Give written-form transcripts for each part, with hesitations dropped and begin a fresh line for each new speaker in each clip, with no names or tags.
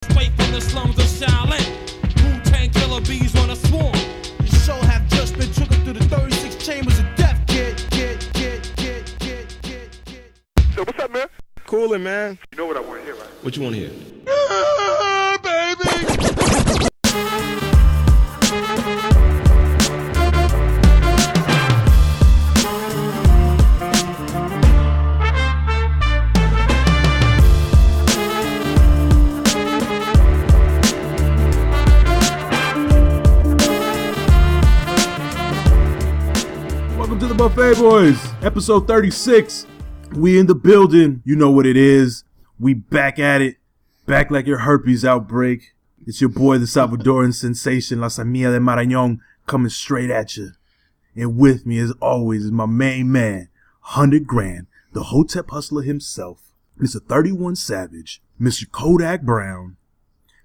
Straight from the slums of Shaolin, Wu-Tang killer bees on a swarm.
Your show have just been triggered through the 36 chambers of death, kid.
So what's up, man?
Coolin', man.
You know what I want to hear, right?
What you want to hear?
Baby!
Welcome to the Buffet Boys, episode 36. We in the building. You know what it is. We back at it. Back like your herpes outbreak. It's your boy, the Salvadoran sensation, La Samia de Marañón, coming straight at you. And with me, as always, is my main man, 100 Grand, the Hotep hustler himself, Mr. 31 Savage, Mr. Kodak Brown,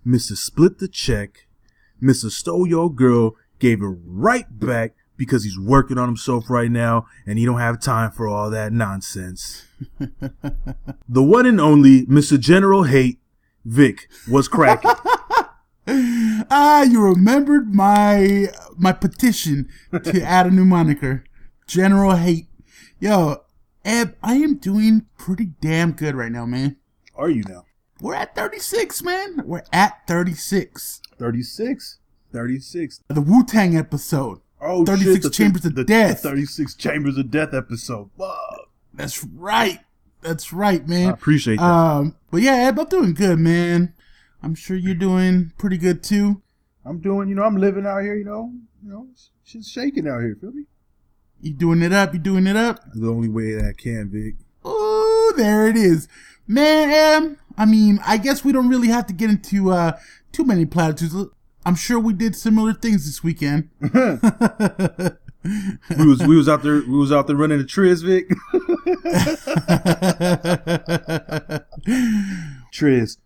Mr. Split the Check, Mr. Stole Your Girl, gave it right back, because he's working on himself right now and he don't have time for all that nonsense. The one and only Mr. General Hate, Vic, was cracking.
You remembered my petition to add a new moniker, General Hate. Yo, Eb, I am doing pretty damn good right now, man.
Are you now?
We're at 36, man. We're at 36.
36.
The Wu-Tang episode.
Oh,
36
shit,
Chambers of Death.
36 Chambers of Death episode. Fuck.
That's right, man.
I appreciate that.
But yeah, Eb, I'm doing good, man. I'm sure you're doing pretty good too.
I'm doing, I'm living out here, shit's shaking out here, feel me?
You doing it up?
The only way that I can, Vic.
Oh, there it is. Man, I guess we don't really have to get into too many platitudes. I'm sure we did similar things this weekend.
we was out there running the Triz, Vic. Triz.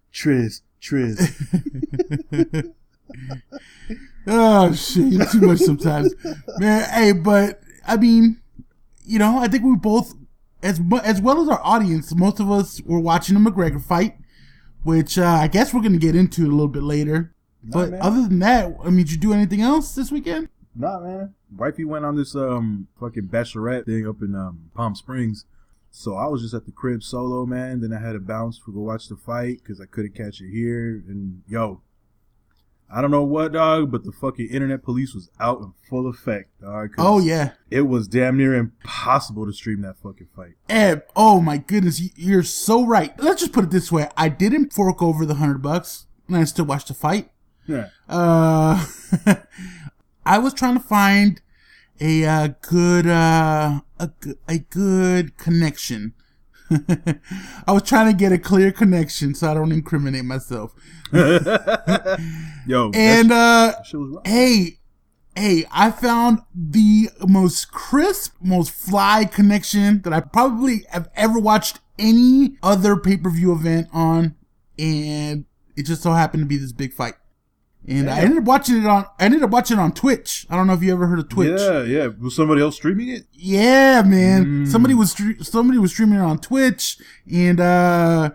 Oh shit, you're too much sometimes. Man, hey, but I think we both, as well as our audience, most of us were watching the McGregor fight, which I guess we're gonna get into a little bit later. But
man.
Other than that, did you do anything else this weekend?
Nah, man. Wifey went on this fucking bachelorette thing up in Palm Springs. So I was just at the crib solo, man. Then I had to bounce to go watch the fight because I couldn't catch it here. And yo, I don't know what, dog, but the fucking internet police was out in full effect, dog.
Oh yeah,
it was damn near impossible to stream that fucking fight.
Eb, oh my goodness, you're so right. Let's just put it this way: I didn't fork over the $100, and I still watched the fight.
Yeah.
I was trying to find a good connection. I was trying to get a clear connection so I don't incriminate myself.
Yo,
and
shit was wrong.
hey, I found the most crisp, most fly connection that I probably have ever watched any other pay-per-view event on, and it just so happened to be this big fight. And yeah. I ended up watching it on Twitch. I don't know if you ever heard of Twitch.
Yeah. Was somebody else streaming it?
Yeah, man. Somebody was streaming it on Twitch, and let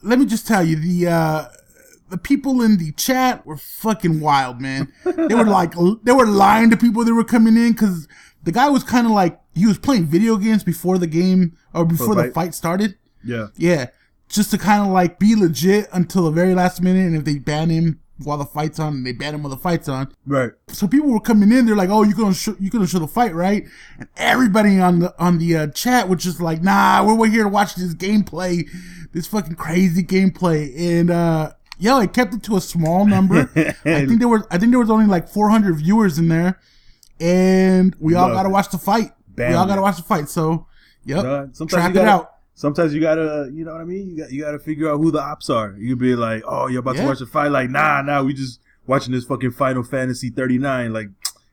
me just tell you, the people in the chat were fucking wild, man. They were lying to people that were coming in because the guy was kind of like he was playing video games before the game or before the fight started. Yeah, just to kind of like be legit until the very last minute, and if they ban him while the fight's on, and they ban him while the fight's on.
Right.
So people were coming in, they're like, "Oh, you're gonna show the fight, right?" And everybody on the chat was just like, "Nah, we're here to watch this gameplay, this fucking crazy gameplay." And it kept it to a small number. I think there was only like 400 viewers in there, and we all got to watch the fight. So, trap it out.
Sometimes you gotta, you know what I mean? You gotta figure out who the ops are. You could be like, oh, you're about to watch the fight. Like, nah, we just watching this fucking Final Fantasy 39. Like,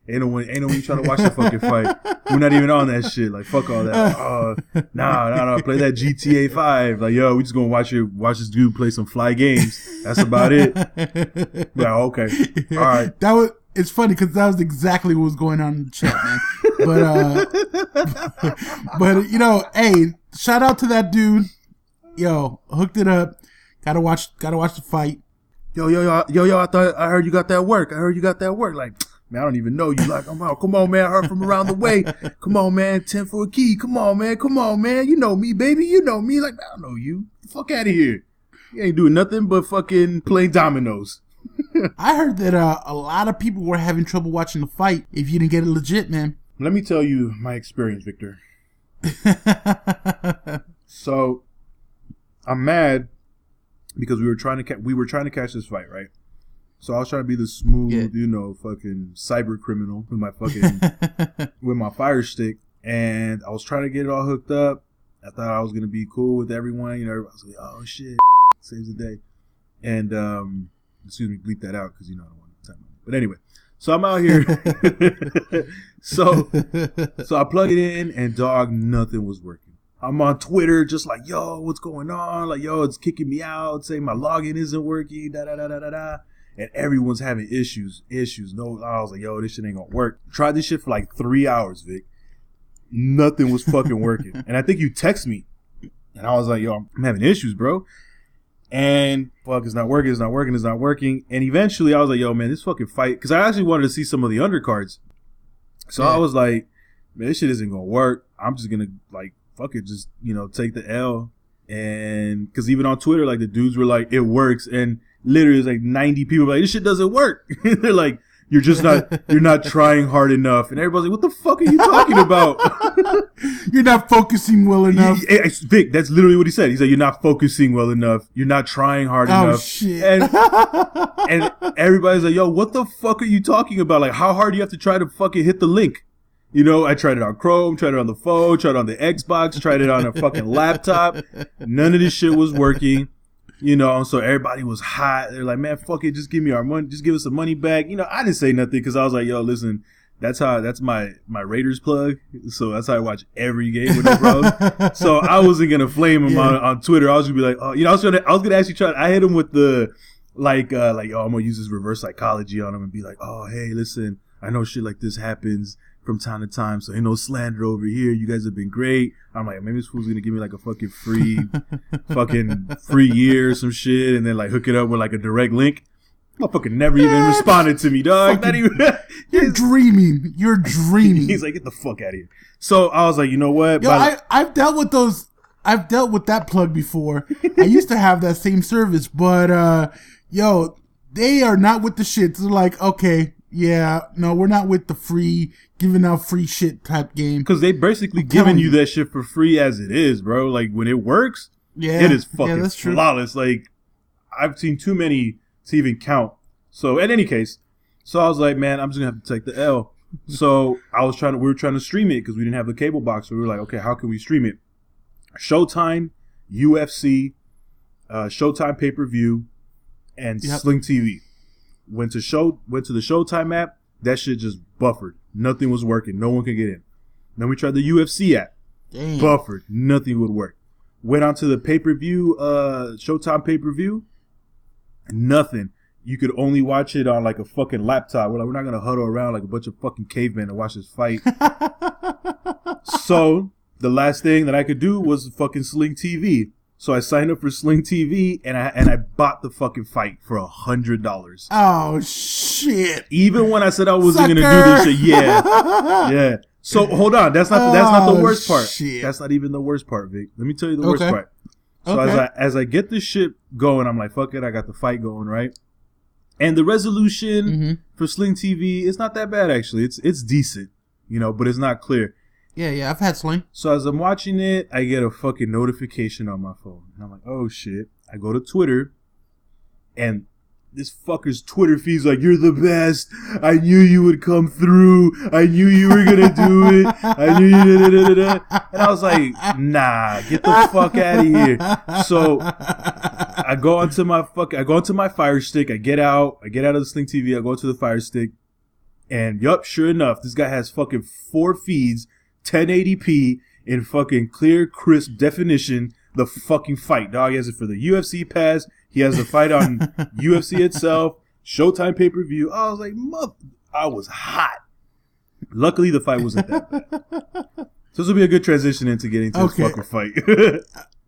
ain't no one trying to watch the fucking fight. We're not even on that shit. Like, fuck all that. Nah, play that GTA 5. Like, yo, we just gonna watch this dude play some fly games. That's about it. Yeah, okay. All right.
It's funny because that was exactly what was going on in the chat, man. But hey, shout out to that dude. Yo, hooked it up. Gotta watch the fight.
I heard you got that work. Like, man, I don't even know you. Like, come on, man. I heard from around the way. Come on, man. 10 for a key. Come on, man. You know me, baby. You know me. Like, I don't know you. Get the fuck out of here. You ain't doing nothing but fucking playing dominoes.
I heard that a lot of people were having trouble watching the fight if you didn't get it legit, man.
Let me tell you my experience, Victor. So, I'm mad because we were trying to catch this fight, right? So I was trying to be the smooth, fucking cyber criminal with my fucking with my fire stick, and I was trying to get it all hooked up. I thought I was gonna be cool with everyone. Everybody was like, "Oh shit, saves the day." And excuse me, bleep that out because I don't want to time. But anyway, so I'm out here. so I plug it in, and dog, nothing was working. I'm on Twitter, just like, yo, what's going on? Like, yo, it's kicking me out, saying my login isn't working, da. And everyone's having issues. No, I was like, yo, this shit ain't gonna work. Tried this shit for like 3 hours, Vic. Nothing was fucking working. And I think you text me. And I was like, yo, I'm having issues, bro. And fuck, it's not working. And eventually I was like, yo, man, this fucking fight. Because I actually wanted to see some of the undercards. So I was like, man, this shit isn't gonna work. I'm just gonna, like, fuck it, just, take the L. And because even on Twitter, like, the dudes were like, it works. And literally, it's like 90 people like, this shit doesn't work. They're like, you're not trying hard enough. And everybody's like, what the fuck are you talking about?
You're not focusing well enough.
Vic, that's literally what he said. He's like, you're not focusing well enough. You're not trying hard enough.
Oh, shit.
And everybody's like, yo, what the fuck are you talking about? Like, how hard do you have to try to fucking hit the link? I tried it on Chrome, tried it on the phone, tried it on the Xbox, tried it on a fucking laptop. None of this shit was working. So everybody was hot. They're like, man, fuck it, just give me our money, just give us the money back. I didn't say nothing because I was like, yo, listen, that's my Raiders plug. So that's how I watch every game with it, bro. So I wasn't gonna flame him on Twitter. I was gonna be like, oh, I was gonna actually try. I hit him with the like, oh, I'm gonna use this reverse psychology on him and be like, oh, hey, listen, I know shit like this happens from time to time, so ain't no slander over here. You guys have been great. I'm like, maybe this fool's gonna give me like a fucking free year or some shit, and then like hook it up with like a direct link. Motherfucker never even responded to me, dog. Not even.
You're dreaming.
He's like, get the fuck out of here. So I was like, you know what?
Yo, I've dealt with those. I've dealt with that plug before. I used to have that same service, but they are not with the shit. They're like, okay. Yeah, no, we're not with the free, giving out free shit type game.
Because they basically giving you that shit for free as it is, bro. Like, when it works, it is fucking flawless. Like, I've seen too many to even count. So, in any case, I was like, man, I'm just going to have to take the L. So, we were trying to stream it because we didn't have the cable box. So, we were like, okay, how can we stream it? Showtime, UFC, Showtime pay-per-view, and Sling TV. Went to the Showtime app. That shit just buffered. Nothing was working. No one could get in. Then we tried the UFC app.
Damn.
Buffered. Nothing would work. Went onto the pay-per-view, Showtime pay-per-view. Nothing. You could only watch it on like a fucking laptop. We're not gonna huddle around like a bunch of fucking cavemen to watch this fight. So the last thing that I could do was fucking Sling TV. So I signed up for Sling TV and I bought the fucking fight for $100.
Oh shit!
Even when I said I wasn't gonna do this shit, yeah. So hold on, that's not the worst part.
Shit.
That's not even the worst part, Vic. Let me tell you the worst part. So as I get this shit going, I'm like, fuck it, I got the fight going, right? And the resolution for Sling TV is not that bad actually. It's decent, but it's not clear.
Yeah, I've had Sling.
So as I'm watching it, I get a fucking notification on my phone. And I'm like, oh shit. I go to Twitter, and this fucker's Twitter feed's like, you're the best. I knew you would come through. I knew you were gonna do it. I knew you da-da-da-da-da. And I was like, nah, get the fuck out of here. So I go onto my Fire Stick. I get out of the Sling TV. I go to the Fire Stick. And yup, sure enough, this guy has fucking 4 feeds. 1080p in fucking clear, crisp definition. The fucking fight, dog. He has it for the UFC pass. He has the fight on UFC itself. Showtime pay-per-view. I was like, I was hot. Luckily, the fight wasn't that bad. So this will be a good transition into getting to this fucking fight.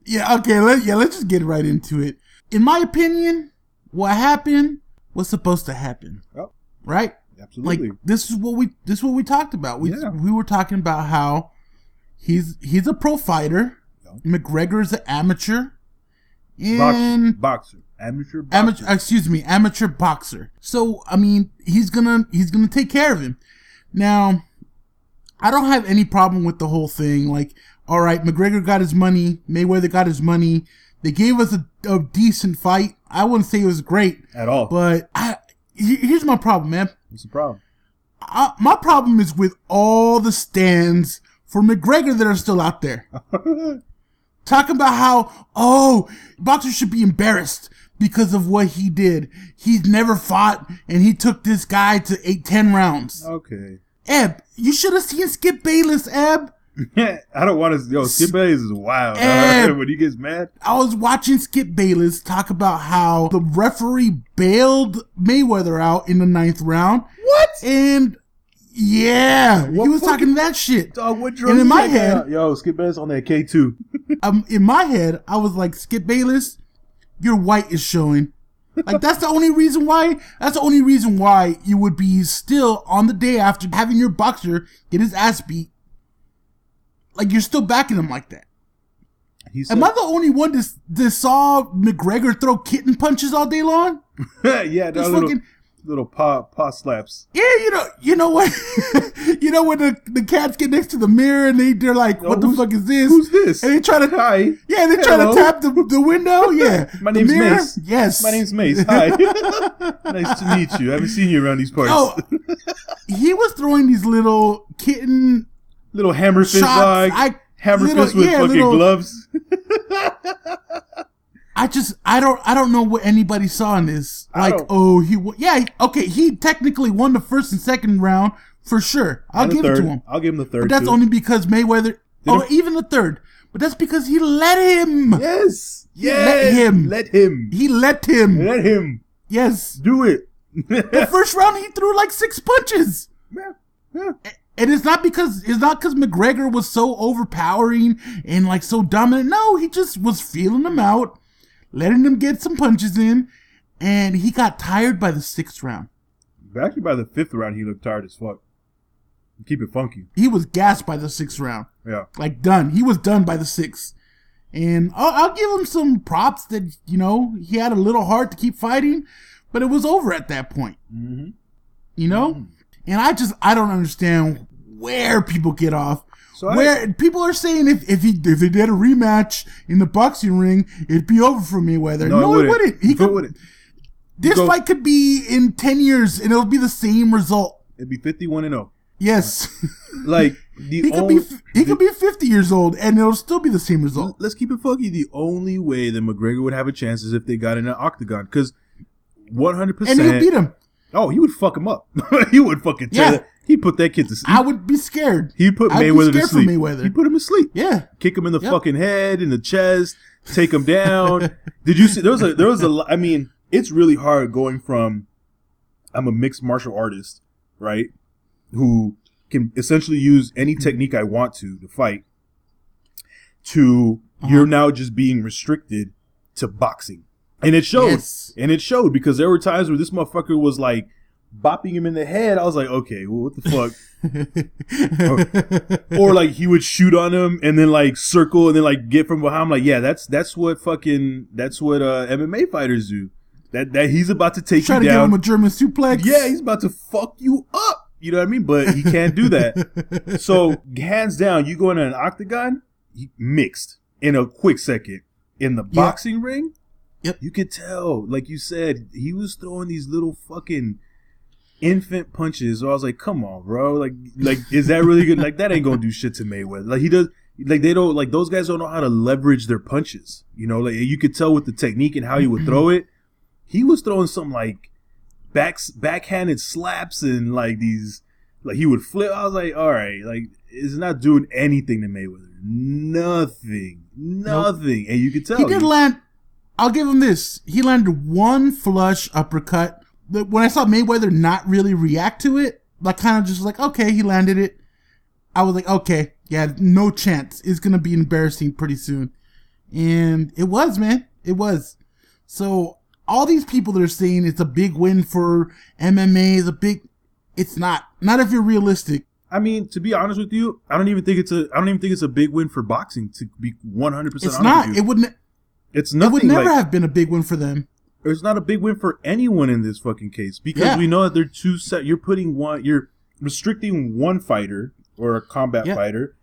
Yeah, okay. Let's just get right into it. In my opinion, what happened was supposed to happen.
Oh,
right?
absolutely.
Like this is what we talked about. We were talking about how he's a pro fighter. McGregor's an amateur. And
boxer. Amateur boxer.
Amateur boxer. So I mean, he's gonna take care of him. Now, I don't have any problem with the whole thing. Like, all right, McGregor got his money, Mayweather got his money. They gave us a decent fight. I wouldn't say it was great
at all,
but here's my problem, man.
What's the problem?
My problem is with all the stands for McGregor that are still out there. Talking about how, boxers should be embarrassed because of what he did. He's never fought, and he took this guy to 10 rounds.
Okay.
Eb, you should have seen Skip Bayless, Eb.
I don't want to. Skip Bayless is wild. When he gets mad. I
was watching Skip Bayless talk about how the referee bailed Mayweather out in the 9th round.
What?
And yeah, he was talking that shit.
Dog, what drugs?
And in my head,
Skip Bayless on that K2.
In my head, I was like, Skip Bayless, your white is showing. Like that's the only reason why. That's the only reason why you would be still on the day after having your boxer get his ass beat. Like you're still backing him like that. Am I the only one that saw McGregor throw kitten punches all day long?
Yeah, that little paw slaps.
Yeah, you know what? You know when the cats get next to the mirror and they're like, "What the fuck is this?
Who's this?"
And they try to
hi.
Yeah, they try to tap the window. Yeah,
my name's Mace.
Yes,
my name's Mace. Hi, nice to meet you. I haven't seen you around these parts.
Oh, he was throwing these little kitten,
little hammer fist like hammer fist with fucking gloves.
I don't know what anybody saw in this. Like, he technically won the 1st and 2nd round for sure. I'll give it to him.
I'll give him the 3rd.
But that's only because Mayweather, even the 3rd. But that's because he let him.
Yes.
Let him. He let him. Yes.
Do it.
The 1st round he threw like 6 punches.
Yeah.
And it's not because McGregor was so overpowering and like so dominant. No, he just was feeling him out, letting him get some punches in, and he got tired by the 6th round.
Actually, by the 5th round, he looked tired as fuck. Keep it funky.
He was gassed by the 6th round.
Yeah.
Like done. He was done by the 6th. And I'll give him some props that, he had a little heart to keep fighting, but it was over at that point.
Mm-hmm.
And I don't understand where people get off. People are saying if they did a rematch in the boxing ring, it'd be over for Mayweather. No, it wouldn't. This fight could be in 10 years and it'll be the same result.
It'd be 51-0.
Yes.
Like
he could be 50 years old and it'll still be the same result.
Let's keep it funky. The only way that McGregor would have a chance is if they got in an octagon, because 100%.
And he'll beat him.
Oh, he would fuck him up. He would fucking tear that. He'd put that kid to sleep.
I would be scared.
He'd put Mayweather to sleep.
He
put him to sleep.
Yeah.
Kick him in the fucking head, in the chest, take him down. Did you see? There was a. I mean, it's really hard going from, I'm a mixed martial artist, right? Who can essentially use any technique I want to fight, to you're now just being restricted to boxing. And it showed.
Yes.
And it showed, because there were times where this motherfucker was like bopping him in the head. I was like, okay, well, what the fuck? or like he would shoot on him and then like circle and then like get from behind. I'm like, yeah, that's what MMA fighters do. That he's about to take you down.
Try to give him a German suplex.
Yeah, he's about to fuck you up. You know what I mean? But he can't do that. So hands down, you go in an octagon, mixed in a quick second. In the boxing ring, you could tell, like you said, he was throwing these little fucking infant punches. So I was like, come on, bro. Like, is that really good? Like, that ain't gonna do shit to Mayweather. Like, he does. Like, they don't. Like, those guys don't know how to leverage their punches. You know, like you could tell with the technique and how he would throw it. He was throwing some like backhanded slaps and like these. Like, he would flip. I was like, all right, like, it's not doing anything to Mayweather. Nothing. Nope. And you could tell.
He did land. I'll give him this. He landed one flush uppercut. When I saw Mayweather not really react to it, like kind of just like, okay, he landed it. I was like, okay, yeah, no chance. It's going to be embarrassing pretty soon. And it was, man. It was. So all these people that are saying it's a big win for MMA it's not if you're realistic.
I mean, to be honest with you, I don't even think it's a big win for boxing, to be 100% honest.
It's not.
With you.
It wouldn't.
It's nothing.
It would never have been a big win for them.
It's not a big win for anyone in this fucking case, because we know that they're two set. You're restricting one fighter or a combat fighter,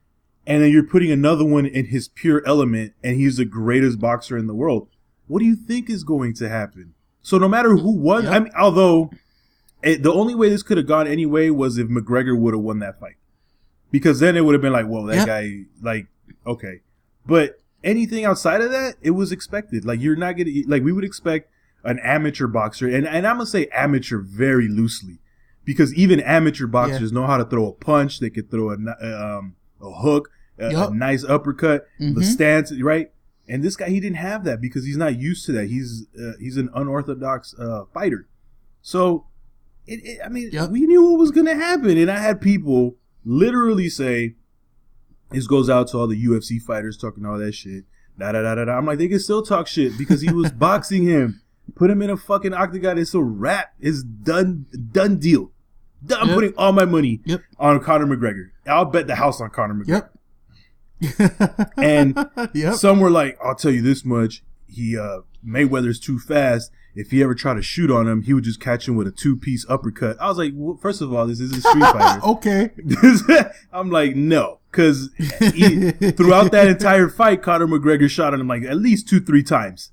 and then you're putting another one in his pure element, and he's the greatest boxer in the world. What do you think is going to happen? So no matter who won, I mean, although the only way this could have gone anyway was if McGregor would have won that fight, because then it would have been like, whoa, that guy, like, okay. But anything outside of that, it was expected. Like, you're not gonna, like, we would expect an amateur boxer, and I'm gonna say amateur very loosely, because even amateur boxers know how to throw a punch. They could throw a hook, a nice uppercut, the stance, right? And this guy, he didn't have that because he's not used to that. He's an unorthodox fighter. So, we knew what was gonna happen, and I had people literally say, "This goes out to all the UFC fighters talking all that shit." Da da da da da. I'm like, they can still talk shit because he was boxing him. Put him in a fucking octagon. It's a wrap. It's done deal. I'm putting all my money on Conor McGregor. I'll bet the house on Conor McGregor. And some were like, I'll tell you this much. Mayweather's too fast. If he ever tried to shoot on him, he would just catch him with a 2-piece uppercut. I was like, well, first of all, this isn't Street Fighter.
Okay.
I'm like, no. Because throughout that entire fight, Conor McGregor shot at him like at least 2-3 times.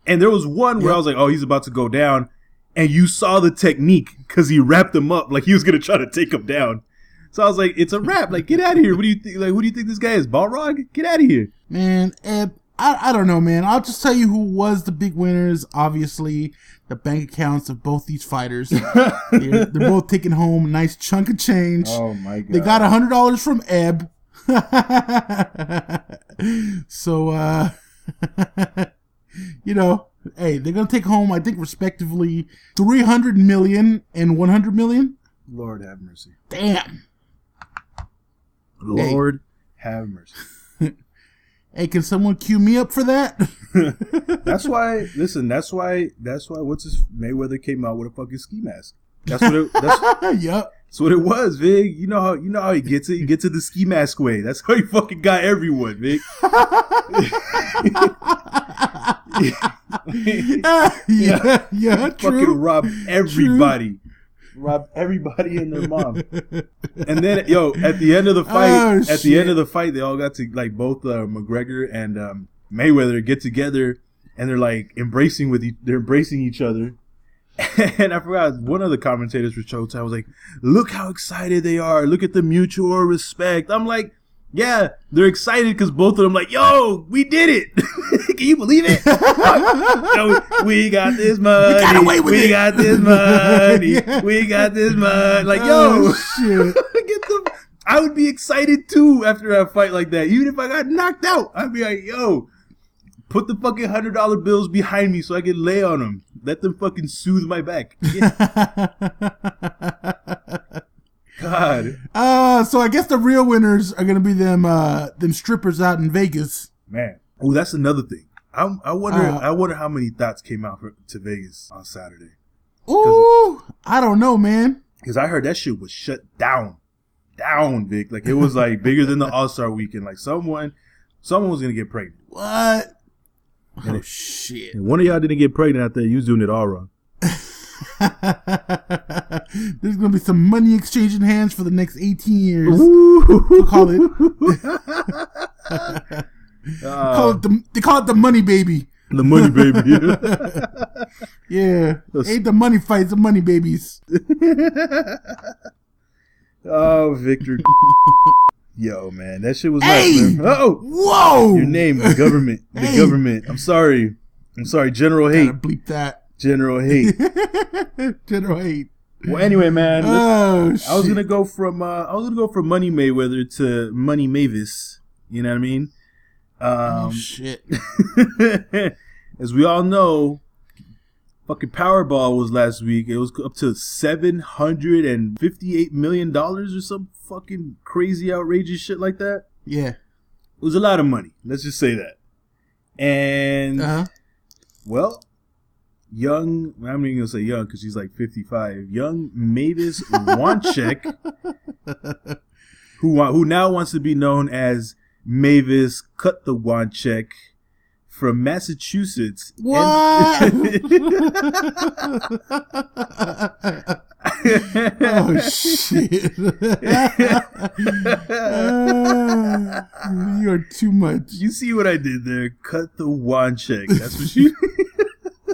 And there was one where I was like, oh, he's about to go down. And you saw the technique because he wrapped him up like he was going to try to take him down. So I was like, it's a wrap. Like, get out of here. What do you think? Like, who do you think this guy is? Balrog? Get out of here.
Man, Eb, I don't know, man. I'll just tell you who was the big winners. Obviously, the bank accounts of both these fighters. They're both taking home a nice chunk of change.
Oh, my God.
They got $100 from Eb. So, hey, they're going to take home, I think, respectively, $300 million and $100 million.
Lord have mercy.
Damn.
Lord have mercy.
Hey, can someone cue me up for that?
That's why what's his Mayweather came out with a fucking ski mask. That's what it That's what it was, Vig. You know how he gets it? He gets it the ski mask way. That's how he fucking got everyone, Vig.
True.
Fucking robbed everybody. True. Robbed everybody and their mom. And then, at the end of the fight, they all got to, like, both McGregor and Mayweather get together, and they're like embracing each other. And I forgot, one of the commentators for Showtime was like, "Look how excited they are! Look at the mutual respect." I'm like, yeah, they're excited because both of them like, yo, we did it. Can you believe it? We got this money. We got away with it. We got this money. We got this money. Like, yo, shit. I would be excited too after a fight like that. Even if I got knocked out, I'd be like, yo, put the fucking $100 bills behind me so I can lay on them. Let them fucking soothe my back. Yeah. God.
So I guess the real winners are gonna be them strippers out in Vegas.
Man. Oh, that's another thing. I wonder how many thoughts came out to Vegas on Saturday.
Ooh, I don't know, man.
Because I heard that shit was shut down, Vic. Like, it was like bigger than the All-Star Weekend. Like, someone was gonna get pregnant.
What? Oh shit!
And one of y'all didn't get pregnant out there. You was doing it all wrong.
There's gonna be some money exchanging hands for the next 18 years. We'll call it. They call it the money baby.
The money baby.
Yeah. Ain't the money fights, the money babies.
Oh, Victor. Yo, man, that shit was nuts, man. Oh,
whoa!
Your name, the government. The government. I'm sorry, General Hate.
Gotta bleep that.
General Hate.
General Hate.
Well, anyway, man, I was
shit.
gonna go from Money Mayweather to Money Mavis. You know what I mean?
Shit.
As we all know, fucking Powerball was last week. It was up to $758 million or some fucking crazy, outrageous shit like that.
Yeah.
It was a lot of money. Let's just say that. And, well, young, I'm not even going to say young because she's like 55, young Mavis Wanchek, who now wants to be known as Mavis Cut the Wanchek from Massachusetts.
What? Oh, shit. You are too much.
You see what I did there? Cut the Wanchek. That's what she...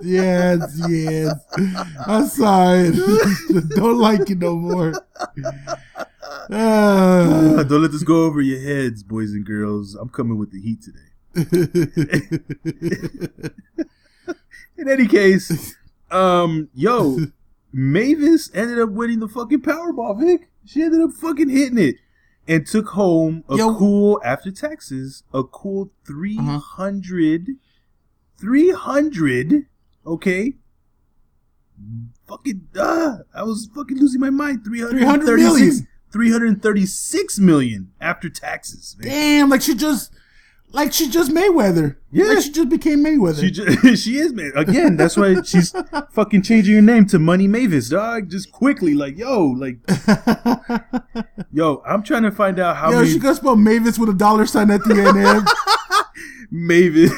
Yes. I saw it. Don't like it no more.
Don't let this go over your heads, boys and girls. I'm coming with the heat today. In any case, Mavis ended up winning the fucking Powerball, Vic. She ended up fucking hitting it and took home cool, after taxes, a cool 300, okay? Fucking, I was fucking losing my mind. 336 million after taxes, man.
Damn, like she just Mayweather.
Yeah.
Like she just became Mayweather.
She is, man. Again, that's why she's fucking changing her name to Money Mavis, dog. Just quickly, yo, I'm trying to find out how many...
she could spell Mavis with a $sign at the end, man.
Mavis.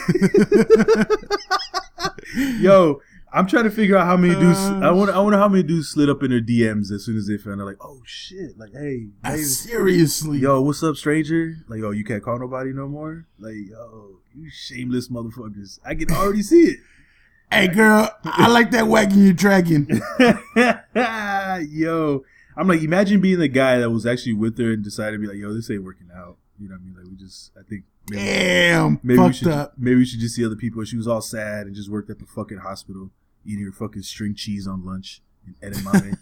Yo, I'm trying to figure out how many dudes... I wonder how many dudes slid up in their DMs as soon as they found out, like, oh, shit. Like, hey, Mavis.
Seriously.
Yo, what's up, stranger? Like, yo, you can't call nobody no more? Like, yo, you shameless motherfuckers. I can already see it.
Hey, girl, I like that wagging your dragon.
Yo, I'm like, imagine being the guy that was actually with her and decided to be like, yo, this ain't working out. You know what I mean? Like, I think... Maybe we should just see other people. She was all sad and just worked at the fucking hospital eating her fucking string cheese on lunch in edamame.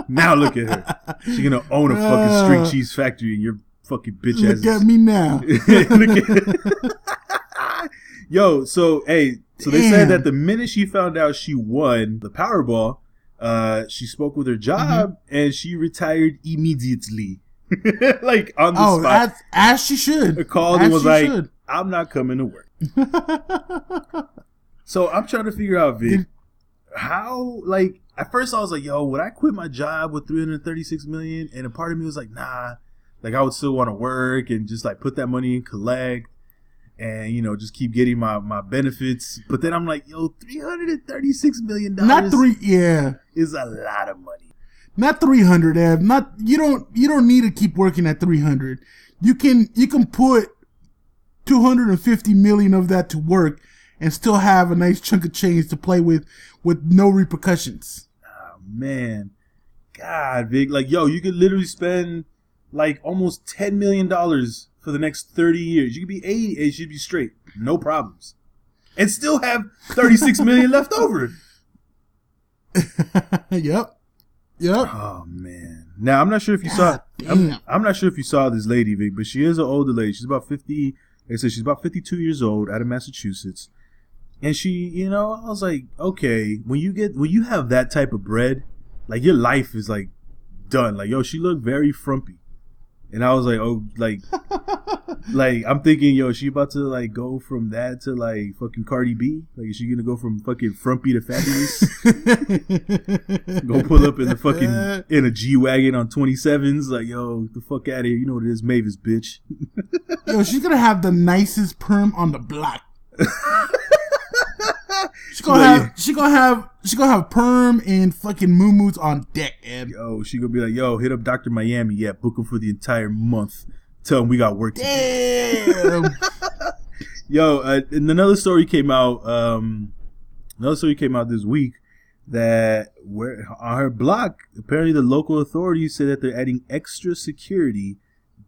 Now look at her. She's gonna own a fucking string cheese factory and your fucking bitch ass.
Look at me now.
Yo, so they said that the minute she found out she won the Powerball, she spoke with her job and she retired immediately. Like on the spot.
As she should.
Her called and was like, I'm not coming to work. So I'm trying to figure out, Vic, how, like, at first I was like, yo, would I quit my job with 336 million? And a part of me was like, nah, like I would still want to work and just like put that money in, collect, and, you know, just keep getting my benefits. But then I'm like, yo, $336 million is a lot of money.
Not 300, Ev. You don't need to keep working at 300. You can put 250 million of that to work and still have a nice chunk of change to play with no repercussions.
Oh man. God, Vic, like, yo, you could literally spend like almost $10 million for the next 30 years. You could be 80 and you should be straight. No problems. And still have 36 million left over.
Yep.
Oh man! Now I'm not sure if you saw. I'm not sure if you saw this lady, Vic, but she is an older lady. She's about 50. Like I said, she's about 52 years old, out of Massachusetts. And she, you know, I was like, okay, when you have that type of bread, like your life is like done. Like, yo, she looked very frumpy, and I was like, oh, like I'm thinking, yo, she about to like go from that to like fucking Cardi B? Like, is she gonna go from fucking frumpy to fabulous? Go pull up in a G-Wagon on 27s? Like, yo, get the fuck out of here. You know what it is, Mavis, bitch.
Yo, she's gonna have the nicest perm on the block. She gonna have perm and fucking moo-moos on deck, Ed.
Yo, she gonna be like, yo, hit up Dr. Miami. Yeah, book him for the entire month. Tell him we got work to do.
Damn.
Yo, and another story came out this week that where on her block, apparently the local authorities say that they're adding extra security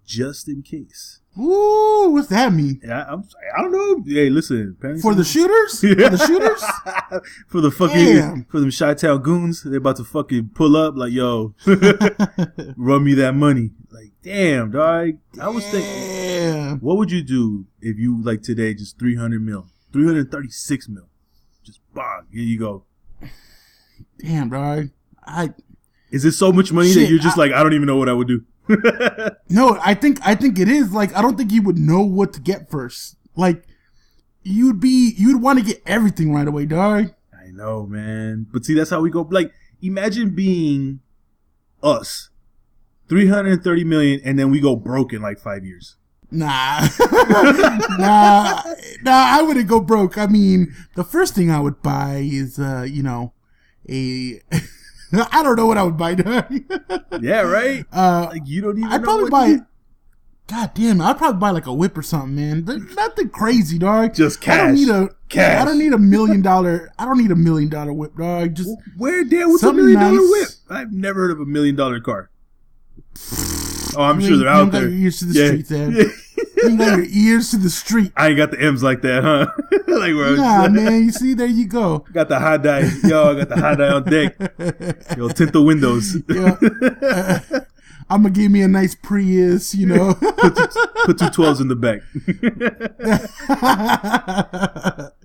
just in case.
Ooh, what's that mean?
I don't know. Hey, listen.
For the shooters? For the shooters?
For the fucking, for them Chi-Town goons, they're about to fucking pull up like, yo, run me that money. Like, damn, dog. I was thinking, what would you do if you, like today, just 336 mil. Just bang, here you go.
Damn, dog.
Is it so much money that you're just like, I don't even know what I would do?
No, I think it is. Like, I don't think you would know what to get first. Like, you'd want to get everything right away, dog.
I know, man. But see, that's how we go. Like, imagine being us, 330 million, and then we go broke in like 5 years.
Nah, I wouldn't go broke. I mean, the first thing I would buy is, I don't know what I would buy.
Yeah, right. Like you don't even.
I'd probably buy. God damn, I'd probably buy like a whip or something, man. Nothing crazy, dog.
Just cash.
I don't need
cash.
I don't need $1 million. I don't need $1 million whip, dog. Just
where damn? What's $1 million whip? I've never heard of $1 million car. Oh, I'm sure they're out there.
You got your ears to the street, Ed. You got your ears to the street.
I ain't got the M's like that, huh? Like where
man. You see, there you go.
Got the high dye. Yo, I got the high dye on deck. Yo, tint the windows.
I'm going to give me a nice Prius, you know.
Put two 12s in the back.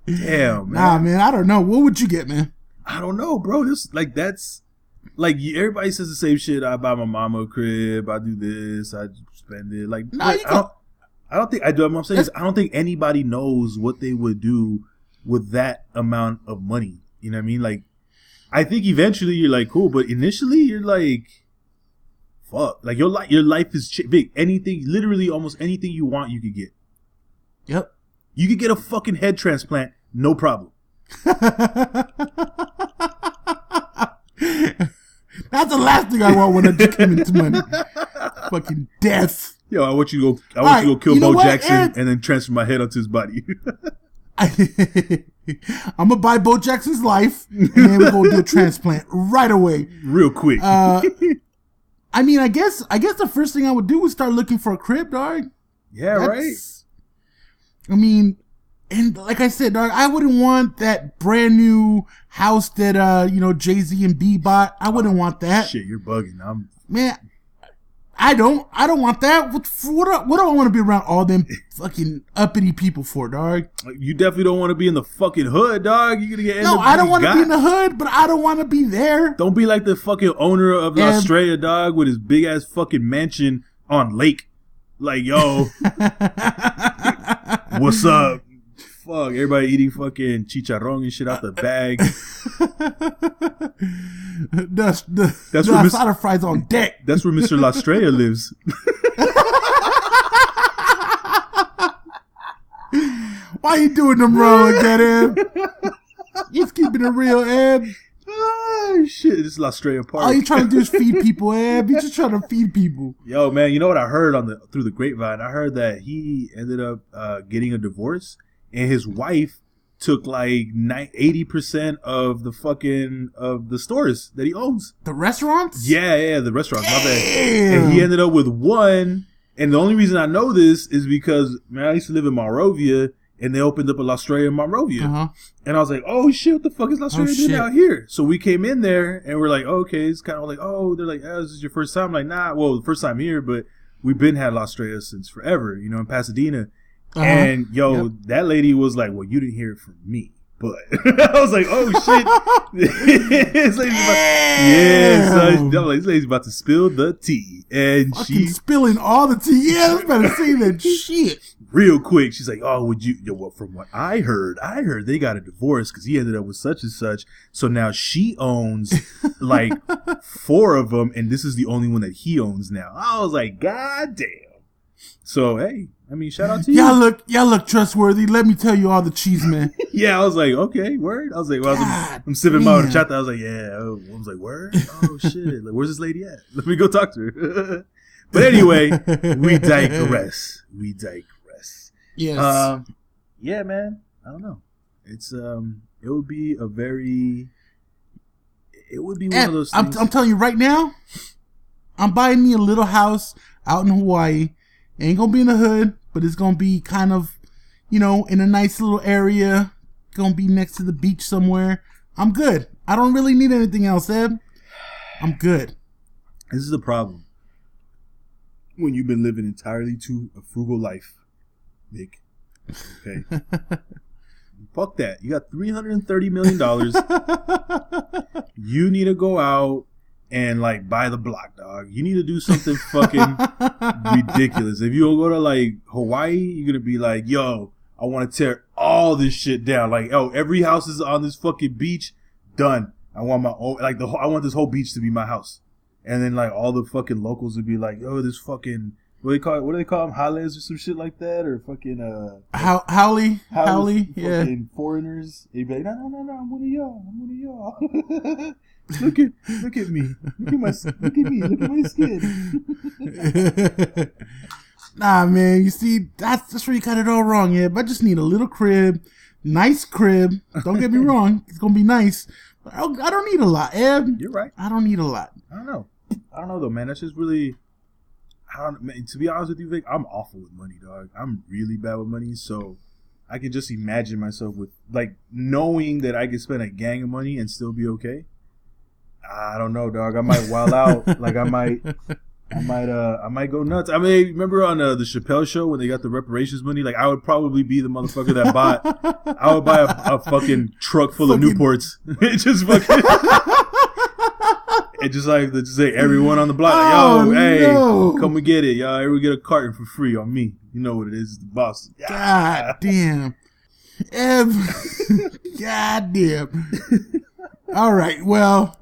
Damn, man.
Nah, man, I don't know. What would you get, man?
I don't know, bro. That's like everybody says the same shit. I buy my mama a crib. I do this. I spend it. Like, I don't think I do. What I'm saying is, I don't think anybody knows what they would do with that amount of money. You know what I mean? Like, I think eventually you're like, cool, but initially you're like, fuck. Like your life is big. Anything, literally, almost anything you want, you could get.
Yep.
You could get a fucking head transplant, no problem.
That's the last thing I want when I came into money. Fucking death.
Yo, I want you to go kill Bo Jackson and then transfer my head onto his body.
I'm gonna buy Bo Jackson's life and then we're gonna do a transplant right away,
real quick.
I mean, I guess the first thing I would do was start looking for a crib, dog.
Yeah, right.
I mean, and like I said, dog, I wouldn't want that brand new house that Jay-Z and B bought. I wouldn't want that.
Shit, you're bugging.
Man, I don't want that. What do I want to be around all them fucking uppity people for, dog?
You definitely don't want to be in the fucking hood, dog. You're gonna get
No, I don't want to be in the hood, but I don't want to be there.
Don't be like the fucking owner of Australia, dog, with his big ass fucking mansion on lake. Like, yo, what's up? Fuck, everybody eating fucking chicharrón and shit out the bag.
That's
where
asada fries on deck.
That's where Mr. Australia lives.
Why you doing them wrong like that, Eb? He's keeping it real, Eb.
Oh, shit, this is Australia Park.
All you trying to do is feed people, Eb. You just trying to feed people.
Yo, man, you know what I heard through the grapevine? I heard that he ended up getting a divorce. And his wife took like 80% of the stores that he owns.
The restaurants?
Yeah, the restaurants. My bad. And he ended up with one. And the only reason I know this is because, man, I used to live in Monrovia, and they opened up a Australia in Monrovia. Uh-huh. And I was like, oh shit, what the fuck is Australia doing out here? So we came in there, and we're like, okay, it's kind of like, they're like, this is your first time? I'm like, nah, well, the first time here, but we've been had Australia since forever, in Pasadena. Uh-huh. And that lady was like, well, you didn't hear it from me, but I was like, oh shit. This lady's I'm like, this lady's about to spill the tea. And she's
spilling all the tea. Yeah, I was about to say that shit.
Real quick, she's like, oh, from what I heard they got a divorce because he ended up with such and such. So now she owns like 4 of them, and this is the only one that he owns now. I was like, God damn. So, hey, I mean, shout out to you.
Y'all look trustworthy. Let me tell you all the cheese, man.
Yeah, I was like, okay, word. I was like, I'm sipping my horchata. I was like, yeah. I was like, word? Oh, shit. Like, where's this lady at? Let me go talk to her. But anyway, we digress.
Yes.
Yeah, man. I don't know. It's, it would be one of those things.
I'm telling you right now, I'm buying me a little house out in Hawaii. Ain't gonna be in the hood, but it's gonna be kind of, in a nice little area. Gonna be next to the beach somewhere. I'm good. I don't really need anything else, Eb. I'm good.
This is the problem. When you've been living entirely to a frugal life, Nick. Okay. Fuck that. You got $330 million. You need to go out and like buy the block, dog. You need to do something fucking ridiculous. If you don't go to like Hawaii, you're gonna be like, yo, I want to tear all this shit down. Like, oh, every house is on this fucking beach. Done. I want my own, like, I want this whole beach to be my house. And then, like, all the fucking locals would be like, oh, this fucking, what do they call them? Howleys or some shit like that? Or fucking,
Howley, yeah.
Fucking foreigners. They'd be like, no, I'm one of y'all. Look at me. Look at me. Look at my skin.
Nah, man, you see, that's where you got it all wrong, yeah. But I just need a little crib, nice crib. Don't get me wrong, it's gonna be nice. But I don't need a lot, Eb.
You're right.
I don't need a lot.
I don't know though, man. That's just really, man, to be honest with you, Vic, I'm awful with money, dog. I'm really bad with money, so I can just imagine myself with, like, knowing that I could spend a gang of money and still be okay. I don't know, dog. I might wild out. Like, I might go nuts. I mean, remember on the Chappelle show when they got the reparations money? Like, I would probably be the motherfucker that I would buy a fucking truck full of Newports. It just fucking, it just like everyone on the block. Like, yo, hey, come and get it, y'all. Everyone get a carton for free on me. You know what it is, the boss.
God damn, Ev. God damn. All right, well.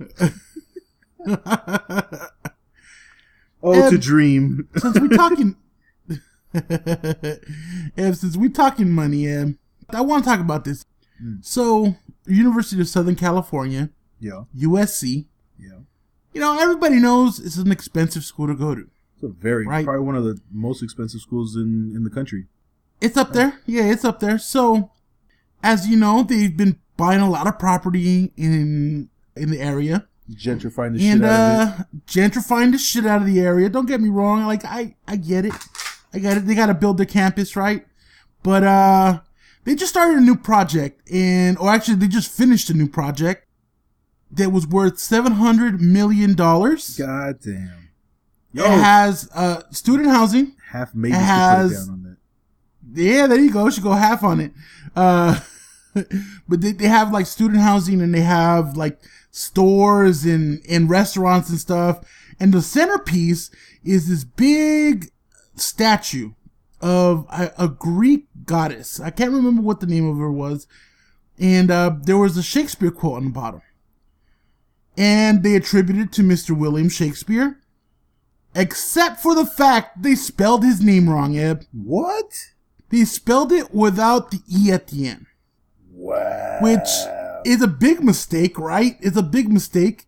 Oh, to dream.
Since we're talking, since we're talking money, I want to talk about this. So, University of Southern California, USC. Yeah. You know, everybody knows it's an expensive school to go to.
It's a probably one of the most expensive schools in the country.
It's up there. Yeah, it's up there. So, as you know, they've been buying a lot of property in the area.
Gentrifying the shit out of it.
Gentrifying the shit out of the area. Don't get me wrong. Like, I get it. They got to build their campus, right? But they just started a new project. Or actually, they just finished a new project that was worth $700 million.
God damn.
Yo. It has student housing.
Half Mavis to put down on that.
Yeah, there you go. Should go half on it. But they have, like, student housing, and they have, like, stores and restaurants and stuff. And the centerpiece is this big statue of a Greek goddess. I can't remember what the name of her was. And there was a Shakespeare quote on the bottom. And they attributed it to Mr. William Shakespeare. Except for the fact they spelled his name wrong, Eb.
What?
They spelled it without the E at the end.
Wow.
Which is a big mistake, right? It's a big mistake.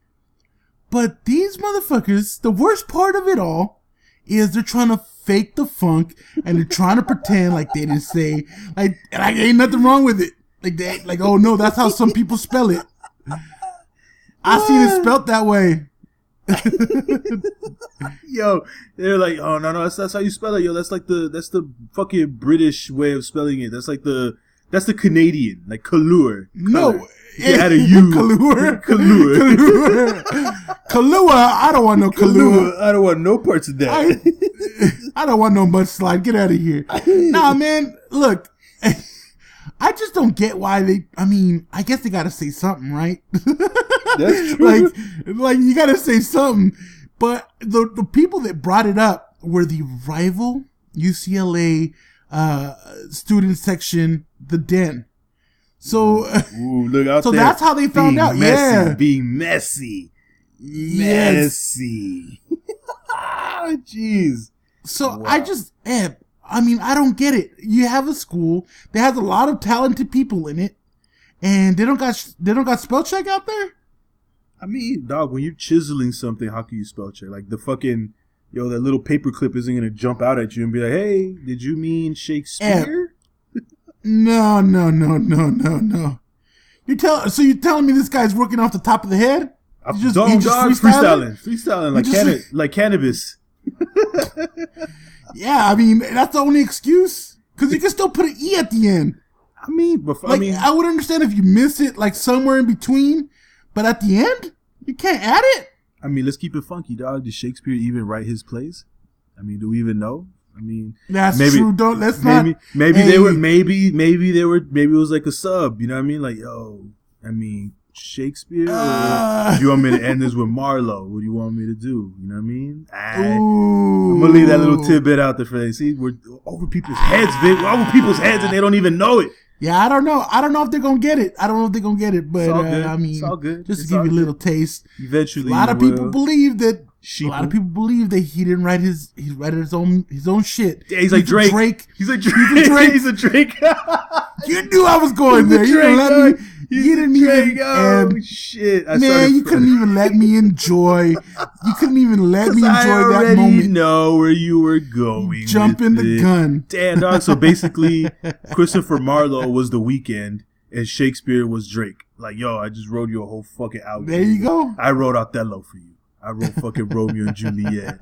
But these motherfuckers, the worst part of it all is they're trying to fake the funk, and they're trying to pretend like they didn't say, like ain't nothing wrong with it. Like, oh no, that's how some people spell it. I seen it spelt that way.
Yo, they're like, oh no, that's how you spell it. Yo, that's the fucking British way of spelling it. That's the Canadian, like Kalur.
No,
it had a U.
Kalur. Kalua. I don't want no Kalua.
I don't want no parts of that.
I don't want no mudslide. Get out of here. Nah, man. Look, I just don't get why I guess they gotta say something, right?
That's true.
like you gotta say something. But the people that brought it up were the rival UCLA student section, the Den. So,
look out
so
there.
that's how they found out.
Being messy. Messy. Jeez.
So wow. I don't get it. You have a school that has a lot of talented people in it, and they don't got spell check out there.
I mean, dog, when you're chiseling something, how can you spell check? Like the fucking, that little paperclip isn't gonna jump out at you and be like, "Hey, did you mean Shakespeare?"
No. You're telling me this guy's working off the top of the head?
Just freestyling like cannabis.
Yeah, I mean, that's the only excuse. Because you can still put an E at the end. I would understand if you miss it, like, somewhere in between. But at the end, you can't add it.
I mean, let's keep it funky, dog. Did Shakespeare even write his plays? I mean, do we even know? I mean,
that's true. Let's
not. Maybe
hey.
Maybe it was like a sub. You know what I mean? Like, yo, I mean, Shakespeare, or do you want me to end this with Marlowe? What do you want me to do? You know what I mean? I'm gonna leave that little tidbit out there for they. See, we're over people's heads, Vic. We're over people's heads, and they don't even know it.
Yeah, I don't know. I don't know if they're gonna get it. But I mean,
it's all good.
Just to give you a little taste.
Eventually,
a lot of people believe that.
Sheeple.
A lot of people believe that he didn't write his. He wrote his own shit.
Yeah, he's like Drake. He's a Drake. He's a Drake.
You knew I was going there. You didn't let me. You didn't even.
Oh shit!
Man, you couldn't even let me enjoy. You couldn't even let me enjoy that moment.
I know where you were going.
Jumping the gun.
Damn, dog. So basically, Christopher Marlowe was The Weeknd, and Shakespeare was Drake. Like, yo, I just wrote you a whole fucking album.
There you go.
I wrote Othello for you. I wrote fucking Romeo and Juliet.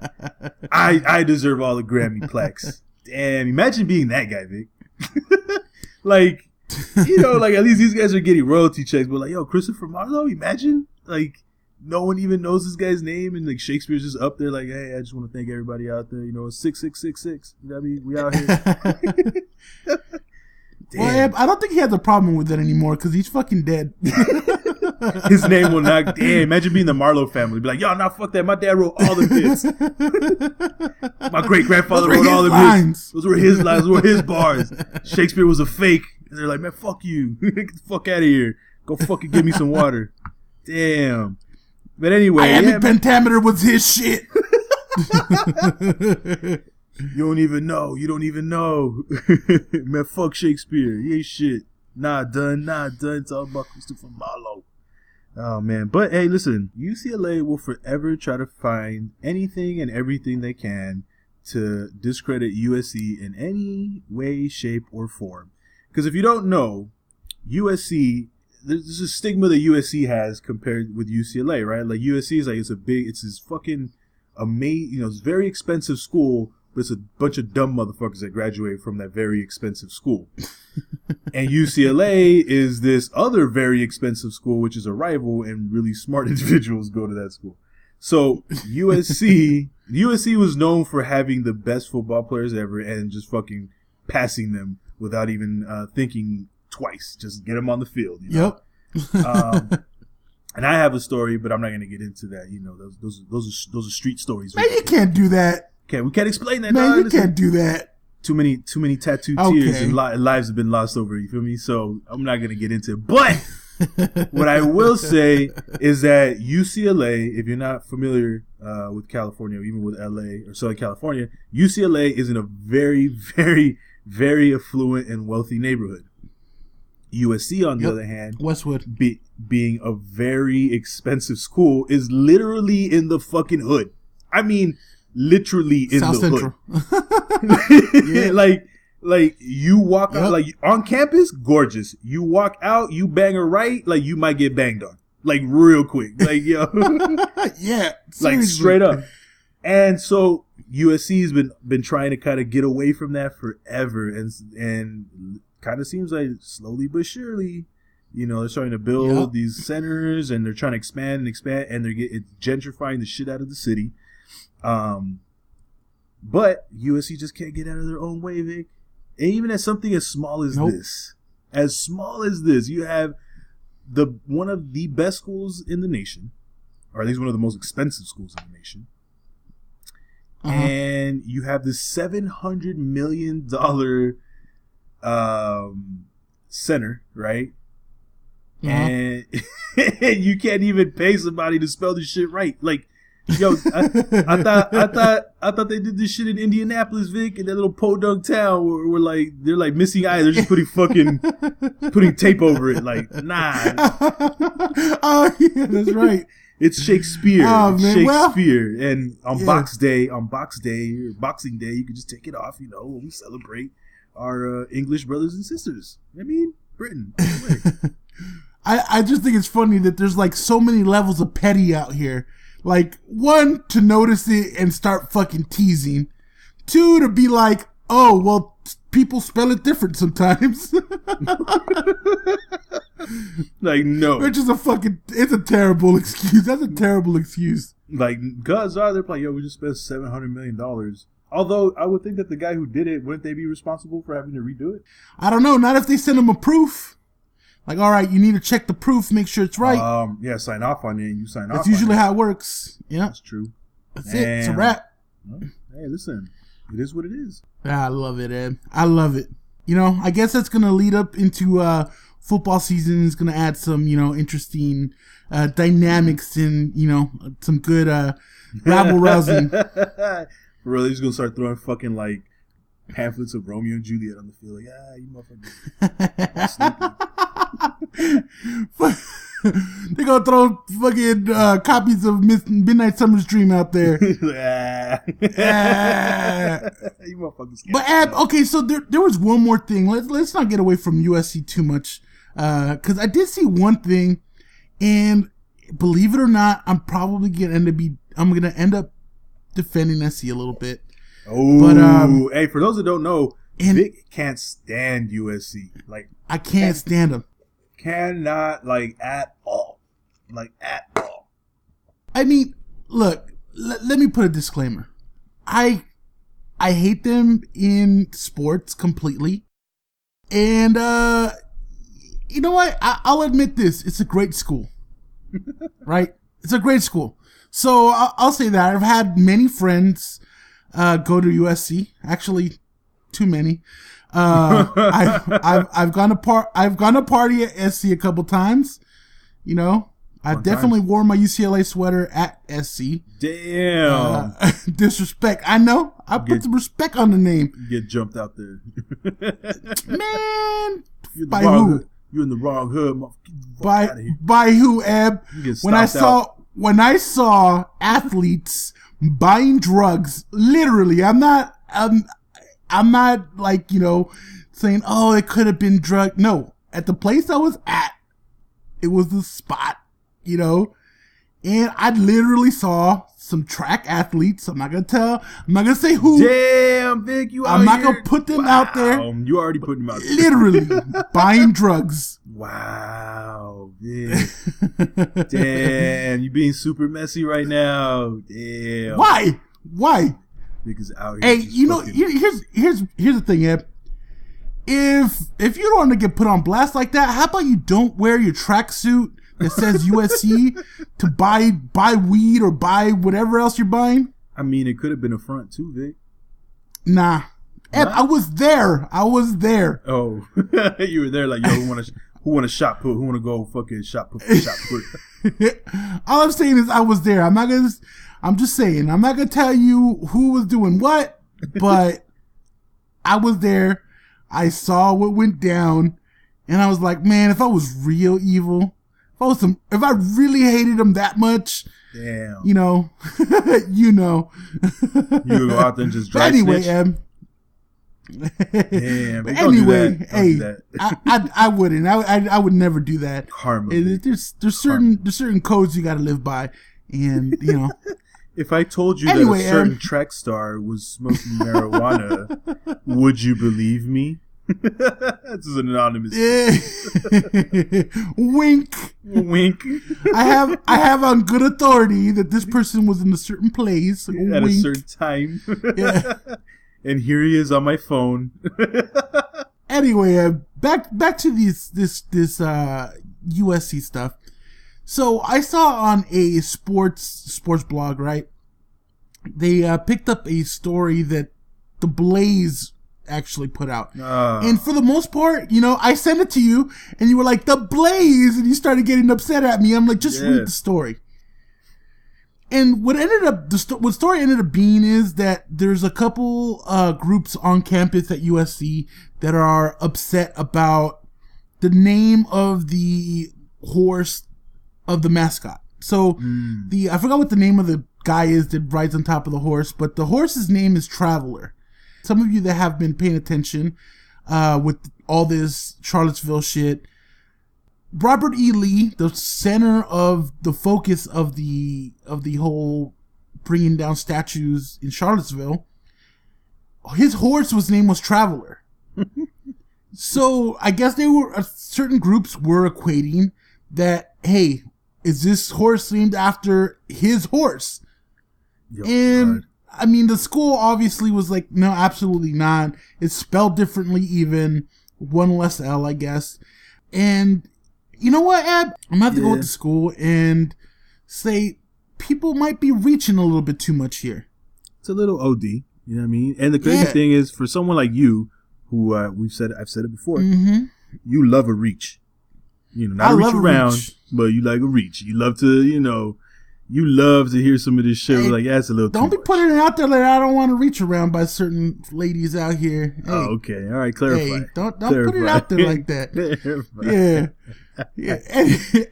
I deserve all the Grammy plaques. Damn, imagine being that guy, Vic. Like, you know, like at least these guys are getting royalty checks, but like, yo, Christopher Marlowe, imagine, like, no one even knows this guy's name, and like Shakespeare's just up there, like, hey, I just want to thank everybody out there, you know, it's 6666. You know what I mean? We out here.
Well, I don't think he has a problem with it anymore because he's fucking dead.
His name will not. Damn, imagine being the Marlowe family. Be like, yo, nah, fuck that. My dad wrote all the hits. My great grandfather wrote all the hits. Those were his lines. Those were his bars. Shakespeare was a fake. And they're like, man, fuck you. Get the fuck out of here. Go fucking give me some water. Damn. But anyway,
iambic pentameter was his shit.
You don't even know. You don't even know. Man, fuck Shakespeare. He ain't shit. Nah, done. It's all about Christopher Marlowe. Oh, man. But, hey, listen. UCLA will forever try to find anything and everything they can to discredit USC in any way, shape, or form. Because if you don't know, USC, there's a stigma that USC has compared with UCLA, right? Like, USC is like, it's this fucking amazing, you know, it's a very expensive school, but it's a bunch of dumb motherfuckers that graduate from that very expensive school. And UCLA is this other very expensive school, which is a rival, and really smart individuals go to that school. So USC was known for having the best football players ever and just fucking passing them without even thinking twice. Just get them on the field. You know? Yep. And I have a story, but I'm not going to get into that. You know, those are street stories.
Man, you can't do that.
We can't explain that.
Man, you can't do that.
Too many tattooed tears and lives have been lost over it. You feel me? So I'm not gonna get into it. But what I will say is that UCLA, if you're not familiar with California, or even with LA or Southern California, UCLA is in a very, very, very affluent and wealthy neighborhood. USC, on the other hand,
Westwood,
being a very expensive school, is literally in the fucking hood. I mean, literally in
South
the
Central.
Hood. Yeah. Like you walk out, like on campus, gorgeous. You walk out, you bang a right, like you might get banged on, like real quick, like yo,
yeah,
like straight up. And so USC's been trying to kind of get away from that forever, and kind of seems like slowly but surely, you know, they're starting to build these centers, and they're trying to expand, and it's gentrifying the shit out of the city. But USC just can't get out of their own way, Vic. And even at something as small as this, you have one of the best schools in the nation, or at least one of the most expensive schools in the nation. And you have this $700 million center, right? And you can't even pay somebody to spell this shit right. Like, yo, I thought they did this shit in Indianapolis, Vic, in that little podunk town where like they're like missing eyes. They're just putting tape over it. Like, nah.
Oh yeah, that's right.
It's Shakespeare.
Oh, man.
Shakespeare. And on Boxing Day, you can just take it off. You know, when we celebrate our English brothers and sisters. I mean, Britain.
I just think it's funny that there's like so many levels of petty out here. Like, 1, to notice it and start fucking teasing. 2, to be like, oh, well, people spell it different sometimes.
Like, no.
Which is it's a terrible excuse. That's a terrible excuse.
Like, gods are, they're like, yo, we just spent $700 million. Although, I would think that the guy who did it, wouldn't they be responsible for having to redo it?
I don't know. Not if they send him a proof. Like, all right, you need to check the proof, make sure it's right.
Yeah, sign off on it, and you sign off.
That's usually how it works. Yeah,
that's true.
That's it. It's a wrap.
Well, hey, listen, it is what it is.
I love it, Ed. I love it. You know, I guess that's gonna lead up into football season. Is gonna add some, you know, interesting dynamics and, you know, some good rabble rousing.
For real, he's gonna start throwing fucking like pamphlets of Romeo and Juliet on the field. Like, you motherfuckers.
They're gonna throw fucking copies of Midnight Summer's Dream out there.
You motherfuckers.
But okay, so there was one more thing. Let's not get away from USC too much, because I did see one thing, and believe it or not, I'm gonna end up defending SC a little bit.
Oh, but hey, for those that don't know, Vic can't stand USC. Like,
I can't stand them.
Cannot, like, at all. Like, at all.
I mean, look, let me put a disclaimer. I hate them in sports completely. And, you know what? I'll admit this. It's a great school. Right? It's a great school. So I'll say that. I've had many friends go to USC. Actually, too many. I've gone to party at SC a couple times. You know, I've definitely worn my UCLA sweater at SC.
Damn.
Disrespect. I know. I put some respect on the name.
You get jumped out there.
Man.
By who? You're in the wrong hood.
By who, Eb? When I saw athletes buying drugs, literally, I'm not like, you know, saying, oh, it could have been drug. No, at the place I was at, it was the spot, you know, and I literally saw some track athletes. I'm not going to say who.
Damn, Vic,
I'm not going to put them out there.
You already put them out there.
Literally buying drugs.
Wow, Vic. Damn, you being super messy right now. Damn.
Why?
Niggas out here.
Hey, you know, here's the thing, Eb. If you don't want to get put on blast like that, how about you don't wear your tracksuit that says USC to buy weed or buy whatever else you're buying?
I mean, it could have been a front too, Vic.
Nah. Eb, I was there.
Oh, you were there. Like, yo, who want to shot put? Who want to go fucking shot put?
All I'm saying is I was there. I'm just saying, I'm not going to tell you who was doing what, but I was there. I saw what went down, and I was like, man, if I was real evil, if I really hated them that much,
damn,
you know, you know.
You go out there and just dry
anyway,
snitch. Damn.
Anyway, I wouldn't. I would never do that.
Karma.
There's certain codes you got to live by, and you know.
If I told you that a certain track star was smoking marijuana, would you believe me? This is an anonymous.
Wink.
Wink.
I have on good authority that this person was in a certain place
at
wink.
A certain time.
Yeah.
And here he is on my phone.
Anyway, back to this USC stuff. So I saw on a sports blog, right? They picked up a story that the Blaze actually put out. And for the most part, you know, I sent it to you and you were like, the Blaze, and you started getting upset at me. I'm like, just read the story. And what story ended up being is that there's a couple groups on campus at USC that are upset about the name of the horse of the mascot. So I forgot what the name of the guy is that rides on top of the horse, but the horse's name is Traveler. Some of you that have been paying attention with all this Charlottesville shit, Robert E. Lee, the center of the focus of the whole bringing down statues in Charlottesville, his horse name was Traveler. So I guess certain groups were equating that, hey, is this horse named after his horse? And God. I mean, the school obviously was like, no, absolutely not. It's spelled differently, even one less L, I guess. And you know what, Ab? I'm going to have to go to school and say people might be reaching a little bit too much here.
It's a little OD, you know what I mean? And the crazy thing is, for someone like you, who I've said it before, you love a reach. You know, not a reach around, but you like a reach. You love to, you love to hear some of this shit. Like, it's a little
don't be putting it out there like I don't want to reach around by certain ladies out here. Hey,
okay. All right, clarify.
Hey, don't put it out there like that. Yeah.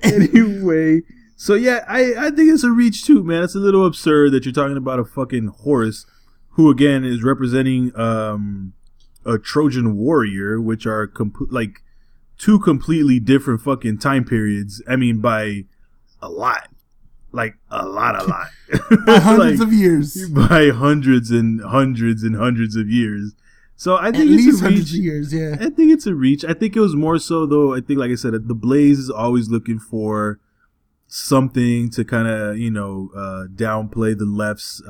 Anyway, so I think it's a reach too, man. It's a little absurd that you're talking about a fucking horse who, again, is representing a Trojan warrior, which are two completely different fucking time periods. I mean, by a lot. Like a lot.
By hundreds of years.
By hundreds and hundreds and hundreds of years. So I think
at
it's
least
a reach.
Hundreds of years, yeah.
I think it's a reach. I think it was more so, though, I think, like I said, the Blaze is always looking for something to kind of, downplay the left's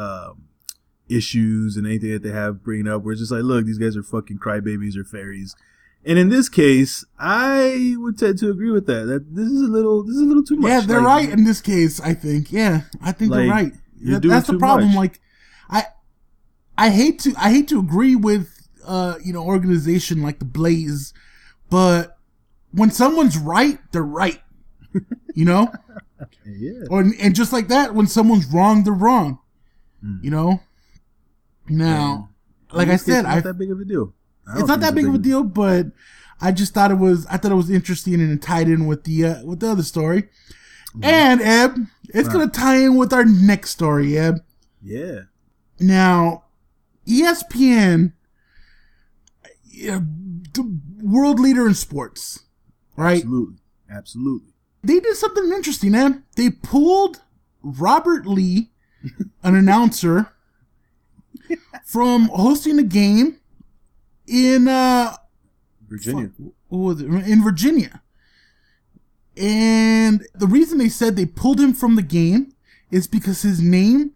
issues and anything that they have bringing up, where it's just like, look, these guys are fucking crybabies or fairies. And in this case, I would tend to agree with that. That this is a little too much.
Yeah, they're right in this case, I think. Yeah, I think they're right. That's the problem.
Much.
Like, I hate to agree with organization like the Blaze, but when someone's right, they're right. Yeah. And just like that, when someone's wrong, they're wrong. Now, like I said,
it's not that big of a deal.
It's not that big of a deal, but I just thought it was interesting and it tied in with the other story. And Eb, it's gonna tie in with our next story, Eb.
Yeah.
Now, ESPN, the world leader in sports, right?
Absolutely.
They did something interesting, Eb. They pulled Robert Lee, an announcer, from hosting a game in
Virginia.
What was it? In Virginia. And the reason they said they pulled him from the game is because his name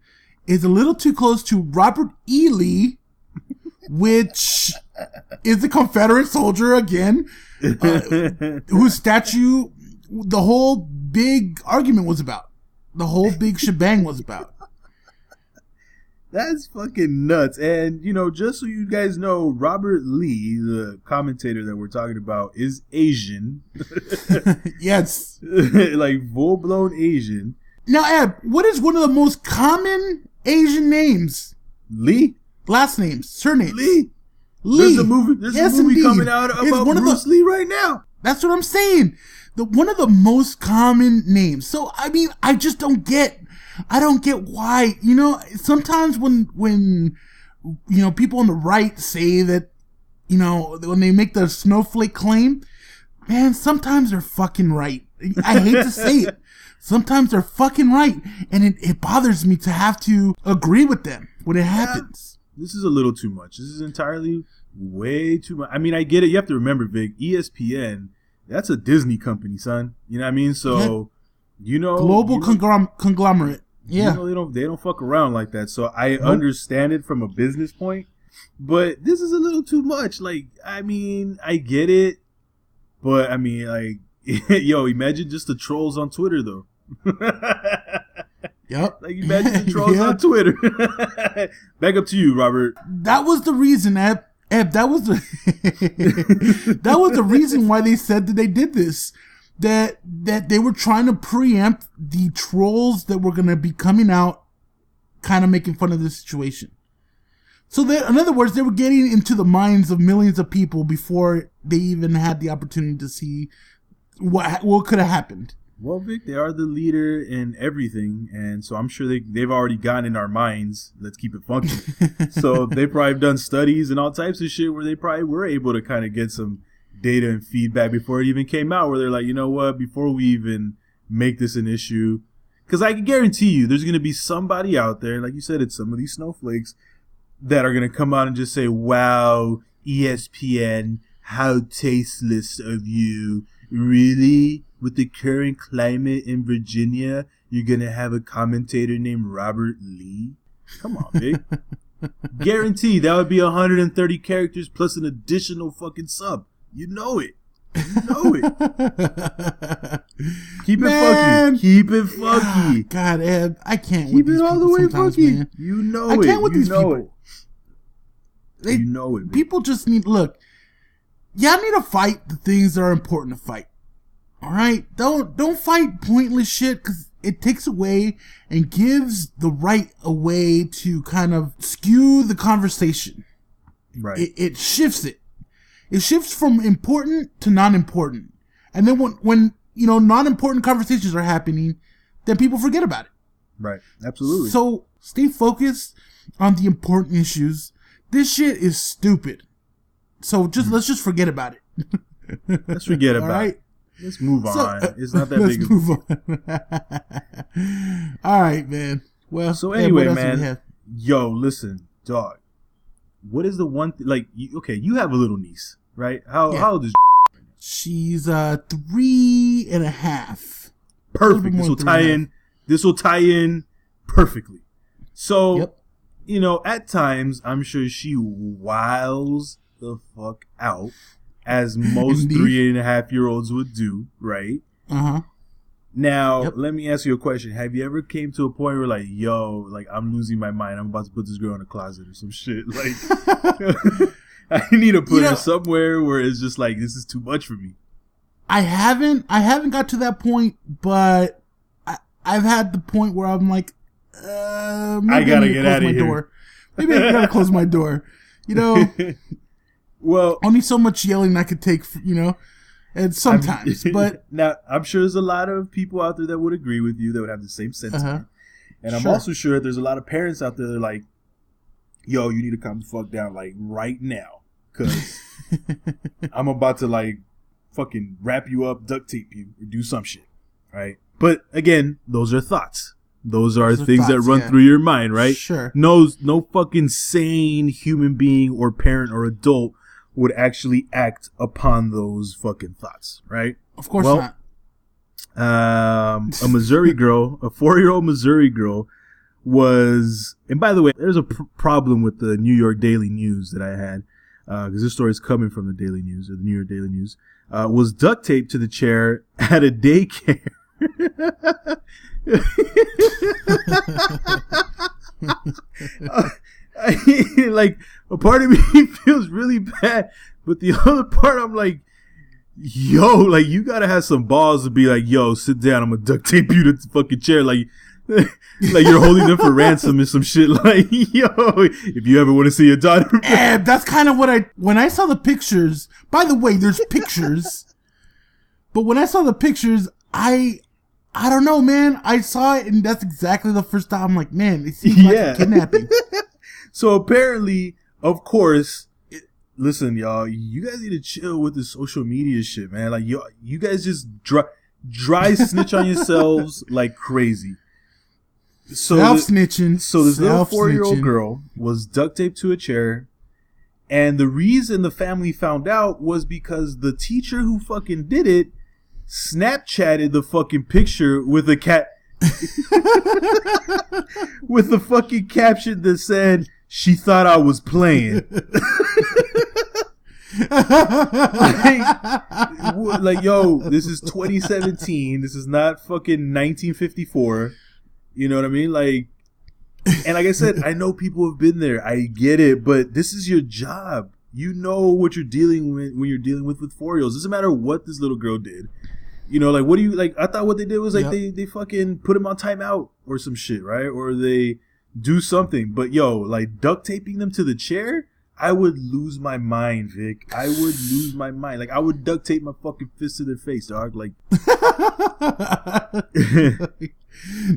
is a little too close to Robert E. Lee, which is a Confederate soldier again, whose statue the whole big argument was about. The whole big shebang was about.
That's fucking nuts. And, just so you guys know, Robert Lee, the commentator that we're talking about, is Asian.
Yes.
Like full-blown Asian.
Now, Eb, what is one of the most common Asian names?
Lee?
Last names, surnames.
Lee. There's a movie coming out about Bruce Lee right now.
That's what I'm saying. One of the most common names. So, I mean, I just don't get why, sometimes when people on the right say that, when they make the snowflake claim, man, sometimes they're fucking right. I hate to say it. Sometimes they're fucking right. And it bothers me to have to agree with them when it happens.
This is a little too much. This is entirely way too much. I mean, I get it. You have to remember, Vic, ESPN, that's a Disney company, son. You know what I mean? So,
global conglomerate. Yeah.
They don't fuck around like that. So I understand it from a business point, but this is a little too much. Like, I mean, I get it, but I mean, like, imagine just the trolls on Twitter, though.
Yep.
Like, imagine the trolls on Twitter. Back up to you, Robert.
That was the reason, Eb, that was the reason why they said that they did this. That they were trying to preempt the trolls that were going to be coming out kind of making fun of the situation. So in other words, they were getting into the minds of millions of people before they even had the opportunity to see what could have happened.
Well, Vic, they are the leader in everything, and so I'm sure they've already gotten in our minds. Let's keep it funky. So they probably have done studies and all types of shit where they probably were able to kind of get some data and feedback before it even came out, where they're like, you know what, before we even make this an issue, because I can guarantee you there's going to be somebody out there, like you said, it's some of these snowflakes that are going to come out and just say, wow, ESPN, how tasteless of you. Really? With the current climate in Virginia, you're going to have a commentator named Robert Lee? Come on, Vic. Guarantee that would be 130 characters plus an additional fucking sub. You know it. You know it. Keep it
Man.
funky. Keep it funky.
God, Eb, I can't.
Keep
with these
it all the
people
way
sometimes,
funky.
man.
You know
I
it.
can't with
You
these
know
people.
You know it. Man.
People just need look. Y'all need to fight the things that are important to fight. All right, don't fight pointless shit because it takes away and gives the right a way to kind of skew the conversation.
Right.
It shifts it. It shifts from important to non-important, and then when non-important conversations are happening, then people forget about it.
Right. Absolutely.
So stay focused on the important issues. This shit is stupid. So let's just forget about it.
Let's forget about
right?
it. Let's move on.
So,
It's not that
let's
big.
move on. All right, man. Well,
So
Ed,
anyway,
what else do we
man.
have?
Yo, listen, dog. What is the one you have a little niece, right? How old is
She's 3.5.
perfect?
more
This will
than
tie
3.5.
in. This will tie in perfectly. So,
Yep.
At times I'm sure she wiles the fuck out, as most
Indeed.
3.5-year-olds would do, right?
Uh-huh.
Now,
Yep.
let me ask you a question. Have you ever came to a point where I'm losing my mind. I'm about to put this girl in a closet or some shit. Like, I need to put her somewhere where it's just like, this is too much for me.
I haven't got to that point, but I've had the point where I'm like, maybe
I gotta get out of here.
Door. Maybe I gotta close my door.
Well,
only so much yelling I could take, and sometimes, but
now I'm sure there's a lot of people out there that would agree with you, that would have the same sentiment. And I'm
Sure.
also sure that there's a lot of parents out there that are like, yo, you need to calm the fuck down, like, right now. Because I'm about to, like, fucking wrap you up, duct tape you, or do some shit. Right? But, again, those are thoughts. Those are things that run through your mind, right?
Sure.
No fucking sane human being or parent or adult would actually act upon those fucking thoughts, right?
Of course not.
A Missouri girl, a 4-year-old Missouri girl was, and by the way, there's a problem with the New York Daily News that I had, because this story is coming from the Daily News, or the New York Daily News, was duct taped to the chair at a daycare. Like, a part of me feels really bad, but the other part I'm like, yo, like, you gotta have some balls to be like, yo, sit down, I'm gonna duct tape you to the fucking chair, like you're holding them for ransom or some shit. Like, yo, if you ever want to see your daughter,
That's kind of what when I saw the pictures. By the way, there's pictures, but when I saw the pictures, I don't know, man. I saw it, and that's exactly the first time I'm like, man, it seems like a kidnapping.
So apparently, of course, listen, y'all, you guys need to chill with the social media shit, man. Like, you guys just dry snitch on yourselves like crazy.
Self-snitching.
So this little 4-year-old girl was duct taped to a chair, and the reason the family found out was because the teacher who fucking did it Snapchatted the fucking picture with a cat with the fucking caption that said, "She thought I was playing." like, yo, this is 2017. This is not fucking 1954. You know what I mean? Like, and like I said, I know people have been there. I get it, but this is your job. You know what you're dealing with when you're dealing with 4-year-olds. Doesn't matter what this little girl did. Like, what do you, like, I thought what they did was, like, they fucking put him on timeout or some shit, right? Or they do something. But, yo, like, duct taping them to the chair? I would lose my mind, Vic. I would lose my mind. Like, I would duct tape my fucking fist to their face, dog. Like,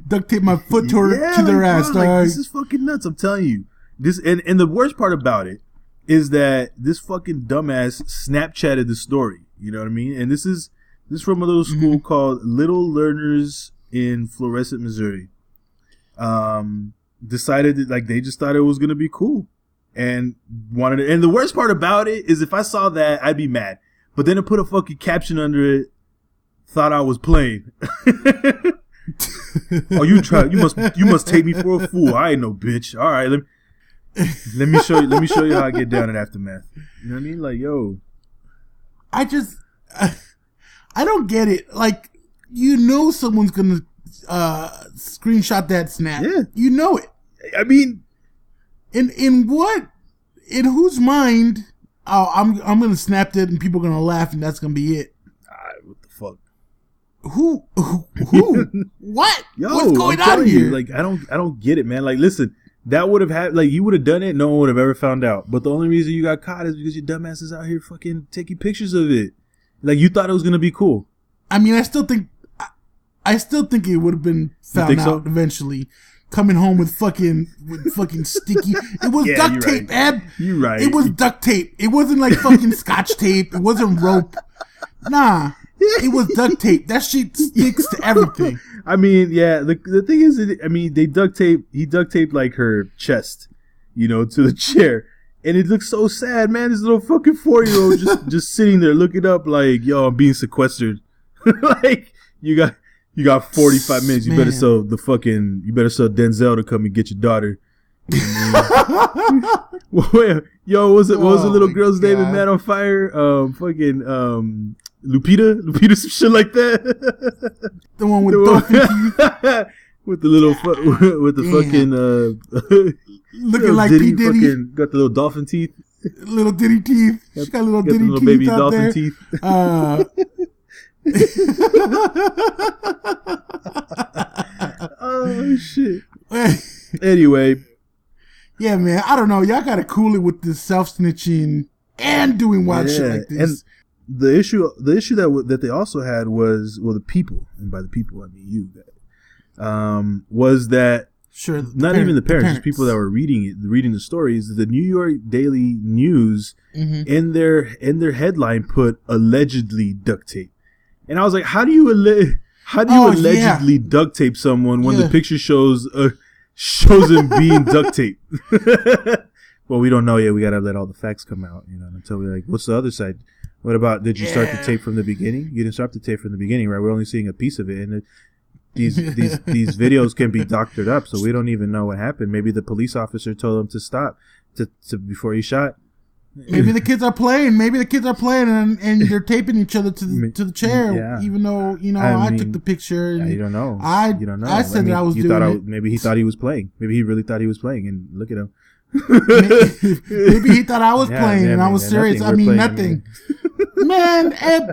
duct tape my foot to their ass, dog.
Like, this is fucking nuts. I'm telling you. This and the worst part about it is that this fucking dumbass Snapchatted the story. You know what I mean? And this is from a little school called Little Learners in Florissant, Missouri. Decided that, like, they just thought it was gonna be cool. And wanted it. And the worst part about it is, if I saw that, I'd be mad. But then to put a fucking caption under it, thought I was playing. Oh, you must take me for a fool. I ain't no bitch. All right, let me show you how I get down in Aftermath. You know what I mean? Like, yo,
I don't get it. Like, you know someone's gonna screenshot that snap.
Yeah.
You know it.
I mean,
in what? In whose mind? Oh, I'm gonna snap it and people are gonna laugh and that's gonna be it.
what the fuck?
Who? What?
Yo,
What's going
I'm
on
telling
here?
you, like, I don't get it, man. Like, listen, that would have had, like, you would have done it, no one would have ever found out. But the only reason you got caught is because your dumbass is out here fucking taking pictures of it. Like, you thought it was gonna be cool.
I mean, I still think it would have been found out eventually. Coming home with fucking sticky. It was duct tape, Ab.
You right.
It was duct tape. It wasn't like fucking scotch tape. It wasn't rope. Nah. It was duct tape. That shit sticks to everything.
I mean, yeah, the thing is, he duct taped like her chest, to the chair. And it looks so sad, man. This little fucking 4-year-old just sitting there looking up like, yo, I'm being sequestered. Like, you got 45 minutes. You better sell Denzel to come and get your daughter. Yo, what was the little girl's name in Man on Fire? Lupita, some shit like that.
The one with dolphin teeth.
With the little with the fucking
looking like P. Diddy.
Got the little dolphin teeth.
Little Diddy teeth. She got little Diddy
little
teeth
baby
out
dolphin
there.
teeth. Oh shit. Anyway.
Yeah, man. I don't know. Y'all gotta cool it with this self-snitching and doing wild shit like this.
And the issue that they also had was, well, the people, and by the people I mean you guys, was that not even the parents, just people that were reading the stories. The New York Daily News in their headline put allegedly duct tape, and I was like, how do you allegedly duct tape someone when the picture shows him being duct taped? Well, we don't know yet. We gotta let all the facts come out, until we're like, what's the other side? What about, did you start the tape from the beginning? You didn't start the tape from the beginning, right? We're only seeing a piece of it, and these videos can be doctored up, so we don't even know what happened. Maybe the police officer told him to stop to before he shot.
Maybe the kids are playing. And they're taping each other to the chair, even though I took the picture. And
you don't know.
You don't know. I said that I was doing it.
Maybe he thought he was playing. Maybe he really thought he was playing, and look at him.
Maybe he thought I was playing and I was serious. I mean, nothing. Man, Ed,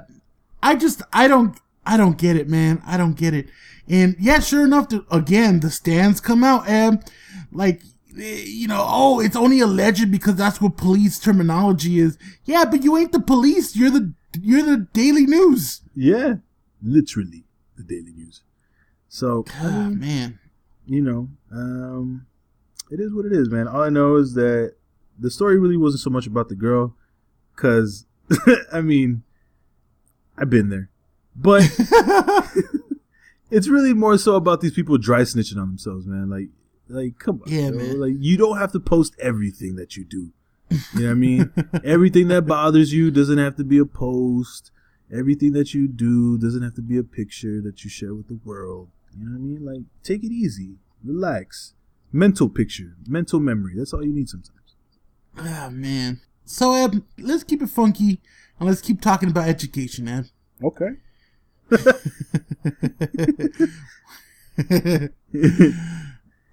I don't get it, man. I don't get it. And yeah, sure enough, the stands come out, Ed. Like, it's only alleged because that's what police terminology is. Yeah, but you ain't the police. You're the Daily News.
Yeah, literally the Daily News. So,
man,
it is what it is, man. All I know is that the story really wasn't so much about the girl, because, I mean, I've been there. But it's really more so about these people dry snitching on themselves, man. Like come on.
Yeah, man.
Like, you don't have to post everything that you do. You know what I mean? Everything that bothers you doesn't have to be a post. Everything that you do doesn't have to be a picture that you share with the world. You know what I mean? Like, take it easy. Relax. Mental picture. Mental memory. That's all you need sometimes.
Ah, man. So, Eb, let's keep it funky and let's keep talking about education, Eb.
Okay.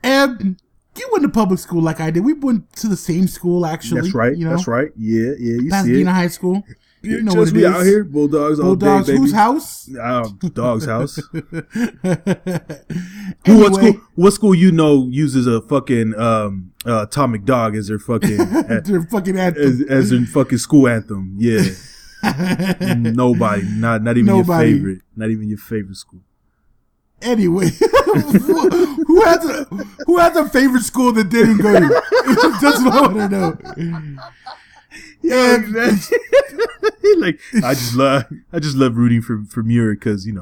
Eb, you went to public school like I did. We went to the same school, actually.
That's right. That's right. Yeah. You
Pasadena
see it.
High School. You know
just
what it is.
out here, Bulldogs all day, baby.
Whose house?
Dog's house.
Anyway,
what school uses a fucking Atomic Dog as their fucking
their fucking anthem.
as their fucking school anthem? Yeah. Nobody, not even your favorite, not even your favorite school.
Anyway, who has a favorite school that didn't go to? That's what I want to know.
Yeah, man. Like, I just love rooting for Muir because you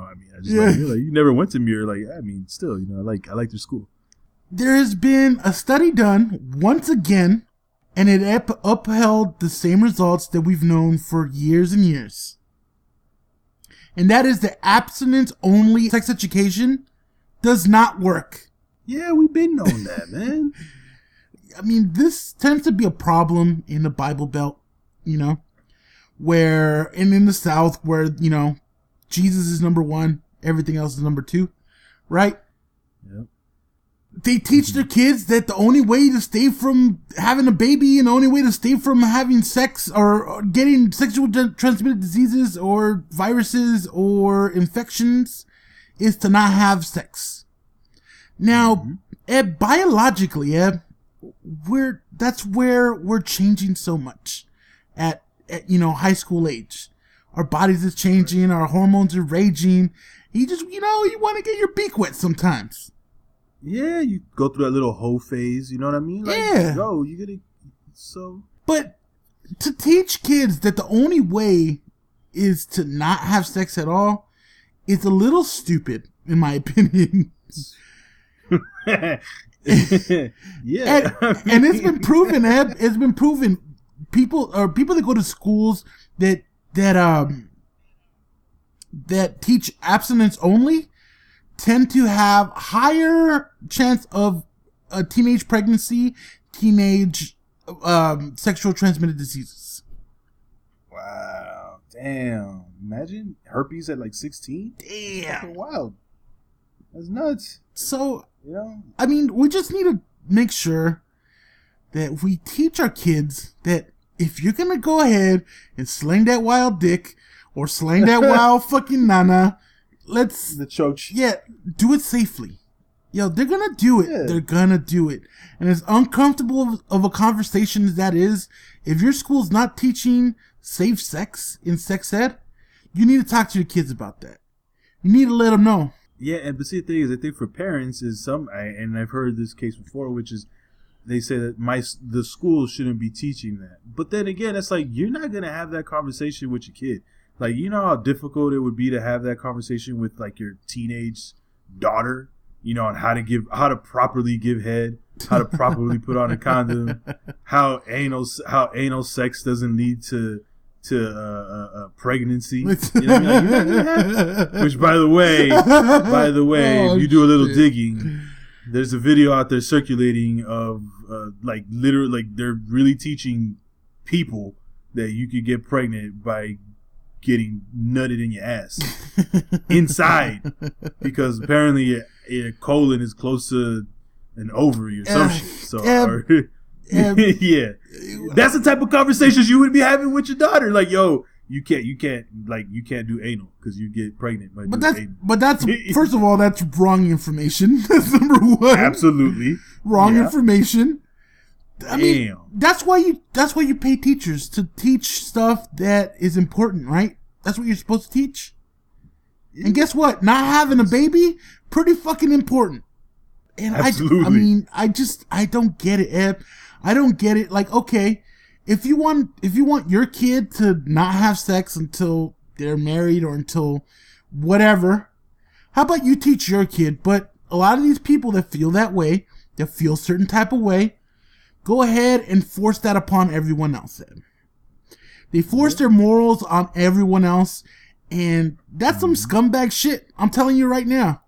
never went to Muir. Like, I mean, still, I like their school.
There has been a study done once again, and it upheld the same results that we've known for years and years. And that is that abstinence-only sex education does not work.
Yeah, we've been knowing that, man.
I mean, this tends to be a problem in the Bible Belt, and in the South where, you know, Jesus is number one, everything else is number two, right?
Yep.
They teach their kids that the only way to stay from having a baby and the only way to stay from having sex or getting sexual transmitted diseases or viruses or infections is to not have sex. Now, Ed, biologically, Ed, that's where we're changing so much at you know, high school age. Our bodies is changing, our hormones are raging. You just, you know, you want to get your beak wet sometimes.
Yeah, you go through that little hoe phase, you know what I mean? Like,
yeah.
Yo, you get it. So.
But to teach kids that the only way is to not have sex at all is a little stupid, in my opinion.
Yeah.
And it's been proven, Ed. It's been proven. People that go to schools that teach abstinence only tend to have higher chance of a teenage pregnancy, teenage sexual transmitted diseases.
Wow. Damn. Imagine herpes at like 16?
Damn.
That's fucking wild. That's nuts.
So,
you know?
I mean, we just need to make sure that we teach our kids that if you're going to go ahead and sling that wild dick or sling that wild fucking nana, let's...
The choach.
Yeah, do it safely. Yo, they're going to do it.
Yeah.
They're going to do it. And as uncomfortable of a conversation as that is, if your school's not teaching safe sex in sex ed, you need to talk to your kids about that. You need to let them know.
Yeah, and but see, the thing is, I think for parents is and I've heard this case before, which is they say that the school shouldn't be teaching that. But then again, it's like you're not gonna have that conversation with your kid. Like, you know how difficult it would be to have that conversation with like your teenage daughter, you know, on how to properly give head, how to properly put on a condom, how anal sex doesn't lead to pregnancy. You know what I mean? Which, by the way, if you do a little digging, there's a video out there circulating of literally, like, they're really teaching people that you could get pregnant by getting nutted in your ass inside, because apparently your colon is close to an ovary or some shit. So yeah, that's the type of conversations you would be having with your daughter. Like, yo, you can't do anal because you get pregnant by doing anal. But that's
first of all, that's wrong information. That's number one.
Absolutely
wrong information. I mean, that's why you pay teachers to teach stuff that is important, right? That's what you're supposed to teach. And guess what? Not having a baby, pretty fucking important. And
absolutely.
I don't get it, Ed. I don't get it. Like, okay, if you want your kid to not have sex until they're married or until whatever, how about you teach your kid? But a lot of these people that feel that way, that feel a certain type of way, go ahead and force that upon everyone else. Ed. They force their morals on everyone else, and that's some scumbag shit. I'm telling you right now.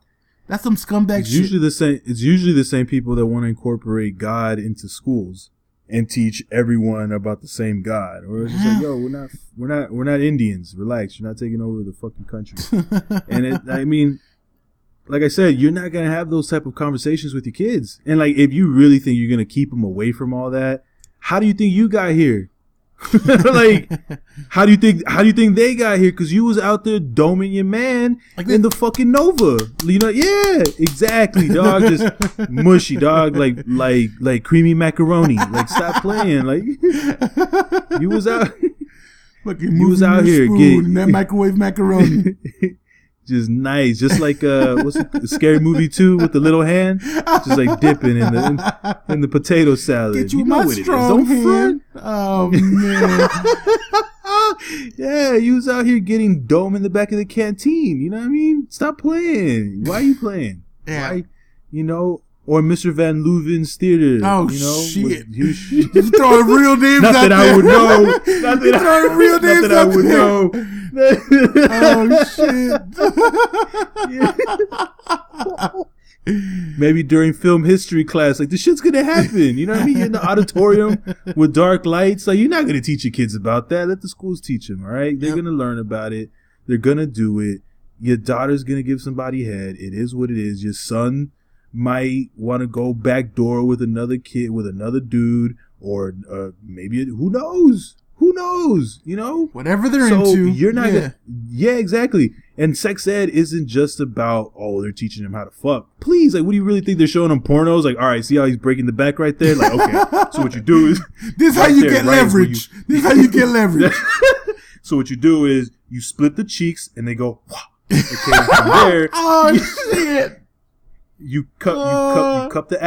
That's some scumbag shit.
It's usually the same people that want to incorporate God into schools and teach everyone about the same God. Or it's just like, yo, we're not Indians. Relax. You're not taking over the fucking country. And like I said, you're not gonna have those type of conversations with your kids. And like, if you really think you're gonna keep them away from all that, how do you think you got here? Like, how do you think they got here? Because you was out there doming your man in the fucking Nova, you know? Yeah, exactly, dog. Just mushy, dog. Like creamy macaroni. Like, stop playing. Like, you was out. You was out here getting
that microwave macaroni.
Just nice, just like what's it, the Scary Movie 2 with the little hand, just like dipping in the potato salad.
Get you know my strong hand. Oh man.
Yeah, you was out here getting dome in the back of the canteen. You know what I mean? Stop playing. Why are you playing?
Yeah.
Why, you know? Or Mr. Van Leuven's theater.
Oh,
you know,
shit. You throwing real names
not
out
that
there.
I would know. Not that
throwing real names
not that I would know.
Oh, shit.
Maybe during film history class, like, this shit's gonna happen. You know what I mean? You're in the auditorium with dark lights. Like, you're not gonna teach your kids about that. Let the schools teach them, all right? They're gonna learn about it. They're gonna do it. Your daughter's gonna give somebody head. It is what it is. Your son might want to go backdoor with another kid, with another dude, or maybe, who knows? Who knows? You know?
Whatever they're into.
You're not gonna, exactly. And sex ed isn't just about, they're teaching them how to fuck. Please, like, what do you really think they're showing them pornos? Like, all right, see how he's breaking the back right there? Like, okay, so what you do is...
This is how you get leverage. This is how you get leverage.
So what you do is, you split the cheeks, and they go, wah. Okay, from there...
Shit!
You cup the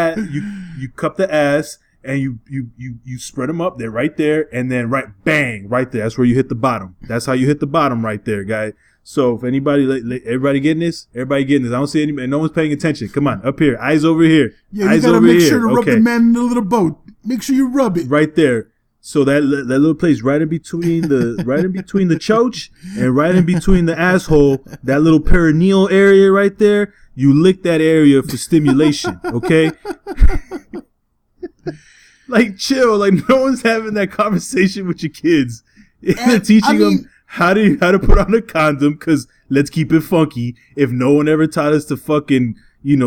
ass, and you spread them up. They're right there, and then bang, right there. That's where you hit the bottom. That's how you hit the bottom right there, guy. So if anybody, everybody getting this? Everybody getting this? I don't see anybody. No one's paying attention. Come on, up here. Eyes over here.
Yeah,
eyes
you gotta
over
make
here.
sure to rub the man in the little boat. Make sure you rub it
right there. So that little place right in between the choach and right in between the asshole, that little perineal area right there. You lick that area for stimulation, okay? Like, chill. Like, no one's having that conversation with your kids. They're teaching them how to put on a condom, because let's keep it funky. If no one ever taught us to fucking,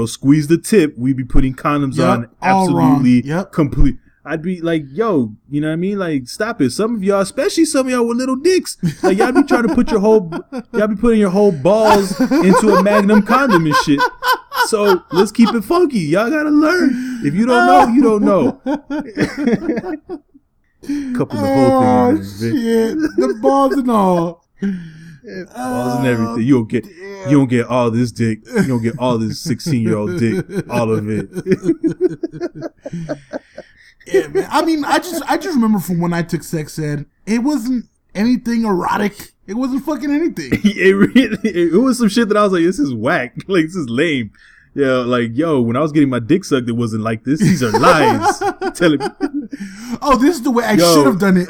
squeeze the tip, we'd be putting condoms on absolutely complete. I'd be like, yo, you know what I mean? Like, stop it. Some of y'all, especially some of y'all with little dicks, like, y'all be trying to putting your whole balls into a Magnum condom and shit. So let's keep it funky. Y'all gotta learn. If you don't know, you don't know. Cupping the whole thing.
Shit. The balls and all.
Balls and everything. You don't get all this dick. You don't get all this 16-year-old dick. All of it.
Yeah, man. I mean, I just remember from when I took sex ed, it wasn't anything erotic. It wasn't fucking anything.
It was some shit that I was like, this is whack. Like, this is lame. Yeah, like, yo, when I was getting my dick sucked, it wasn't like this. These are lies. Telling me.
Oh, this is the way I should have done it.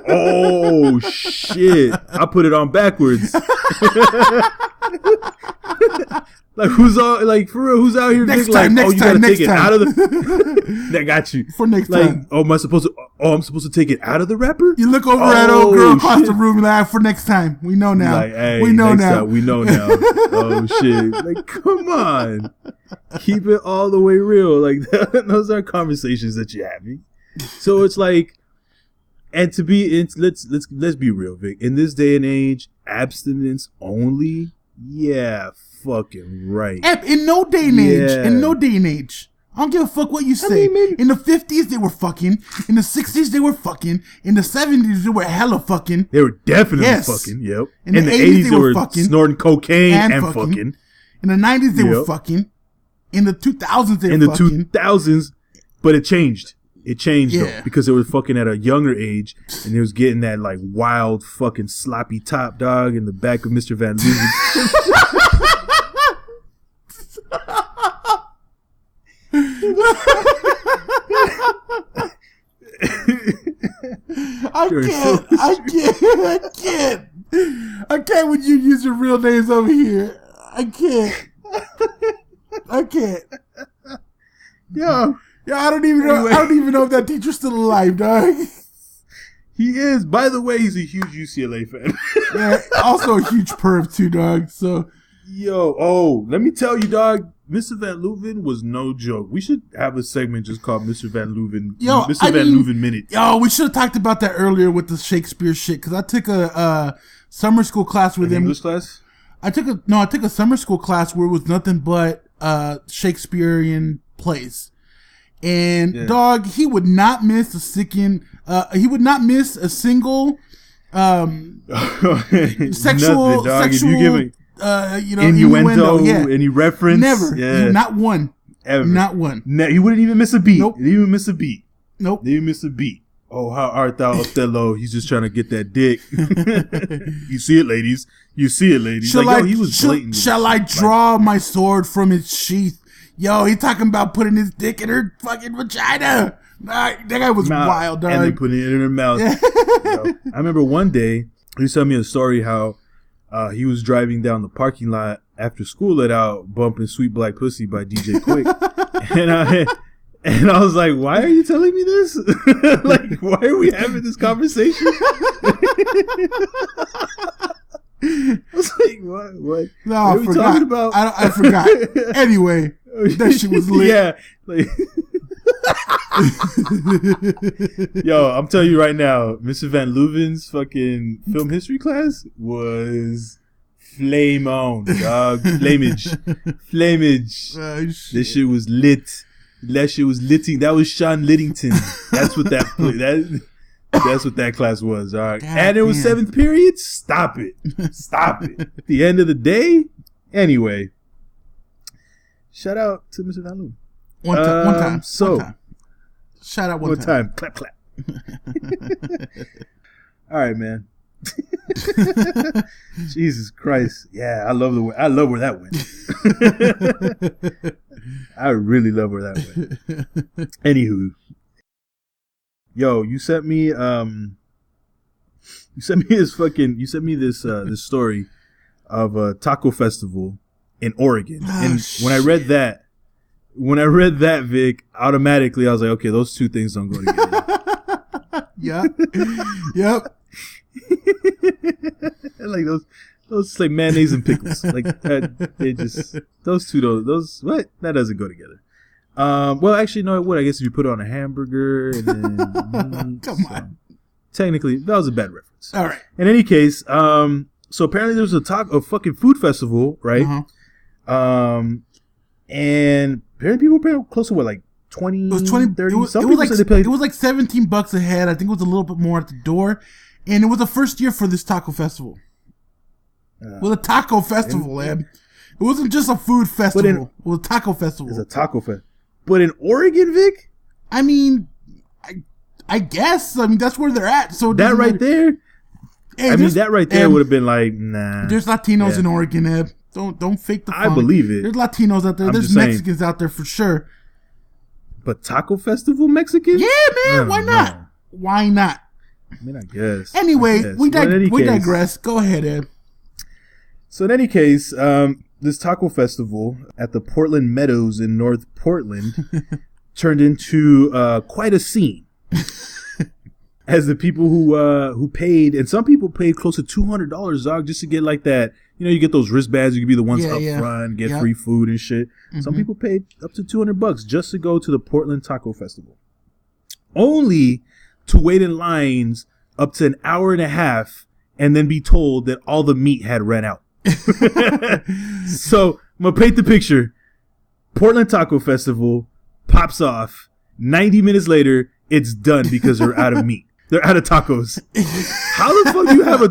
Oh, shit. I put it on backwards. Like, for real, who's out here?
Next time,
you gotta take it out of the... That got you.
For next time.
I'm supposed to take it out of the wrapper?
You look over at old girl across the room and like, for next time. We know now.
Like, hey,
we know now.
We know now. Oh, shit. Like, come on. Keep it all the way real. Like, those are conversations that you're having. So it's like, and let's be real, Vic. In this day and age, abstinence only? Yeah, fucking right.
In no day and age. I don't give a fuck what you say. In the 50s, they were fucking. In the 60s, they were fucking. In the 70s, they were hella fucking.
They were definitely fucking, yep.
In the 80s, they were fucking.
Snorting cocaine and fucking.
In the 90s, they were fucking. In the 2000s, they were fucking.
In the 2000s, but it changed. It changed, though, because they were fucking at a younger age, and they was getting that, like, wild fucking sloppy top, dog, in the back of Mr. Van Leeuwen.
I can't when you use your real names over here. I can't. Yo, I don't even know. Anyway. I don't even know if that teacher's still alive, dog.
He is. By the way, he's a huge UCLA fan.
Yeah, also a huge perv too, dog. So,
let me tell you, dog. Mr. Van Leeuwen was no joke. We should have a segment just called Mr. Van Leeuwen. Van Leeuwen Minute.
Yo, we should have talked about that earlier with the Shakespeare shit, because I took a summer school class with him.
English class?
I took a summer school class where it was nothing but Shakespearean plays. And dog, he would not miss a single sexual innuendo,
any reference,
never, not one,
ever,
not one.
He wouldn't even miss a beat.
Nope.
Didn't even miss a beat.
Nope.
Didn't even miss a beat. Oh, how art thou, Othello? He's just trying to get that dick. You see it, ladies. He was blatant.
Shall I draw my sword from its sheath? Yo, he talking about putting his dick in her fucking vagina. That guy was wild, dog.
And then putting it in her mouth. I remember one day, he was telling me a story how he was driving down the parking lot after school let out bumping Sweet Black Pussy by DJ Quick. And I was like, why are you telling me this? Like, why are we having this conversation? I was like, what?
No,
what
I
are we
forgot.
talking about?
I forgot. Anyway, that shit was lit.
Yeah. Like, yo, I'm telling you right now, Mr. Van Leuven's fucking film history class was flame on, dog. Flamage. This shit was lit. That shit was litting. That was Sean Littington. That's what that's what that class was. All right.
God
and it was
damn.
7th period. Stop it. At the end of the day. Anyway. Shout out to Mr. Van Leuven.
One time. Shout out one
time. Clap, clap. All right, man. Jesus Christ. Yeah, I love where that went. I really love where that went. Anywho. Yo, you sent me this story of a taco festival in Oregon. And when I read that, Vic, automatically I was like, okay, those two things don't go together.
Yep.
Like those like mayonnaise and pickles. Like they just those what? That doesn't go together. Well, actually, no, it would. I guess if you put it on a hamburger and then
Come on.
Technically, that was a bad reference.
All right.
In any case, so apparently there was a fucking food festival, right?
Uh-huh.
And apparently people paid close to what, like 20,
It was 20,
30?
it was like $17 a head. I think it was a little bit more at the door. And it was the first year for this taco festival. It was a taco festival, man. It wasn't just a food festival. It was a taco festival.
It's a taco fest. But in Oregon, Vic?
I mean, I guess. I mean, that's where they're at. So
that right there?
Hey,
that right there would have been like, nah.
There's Latinos in Oregon, Eb. Don't fake the fun.
I believe it.
There's Latinos out there. There's Mexicans out there for sure.
But taco festival Mexicans?
Yeah, man. Why not?
Know.
Why not?
I mean, I guess.
Anyway, we digress. Go ahead, Ed.
So in any case, this taco festival at the Portland Meadows in North Portland turned into quite a scene. As the people who paid, and some people paid close to $200, dog, just to get like that. You know, you get those wristbands. You can be the ones up front, get free food and shit. Mm-hmm. Some people paid up to $200 just to go to the Portland Taco Festival, only to wait in lines up to an hour and a half, and then be told that all the meat had ran out. So I'm gonna paint the picture. Portland Taco Festival pops off. 90 minutes later, it's done because they're out of meat. They're out of tacos. How the fuck do you have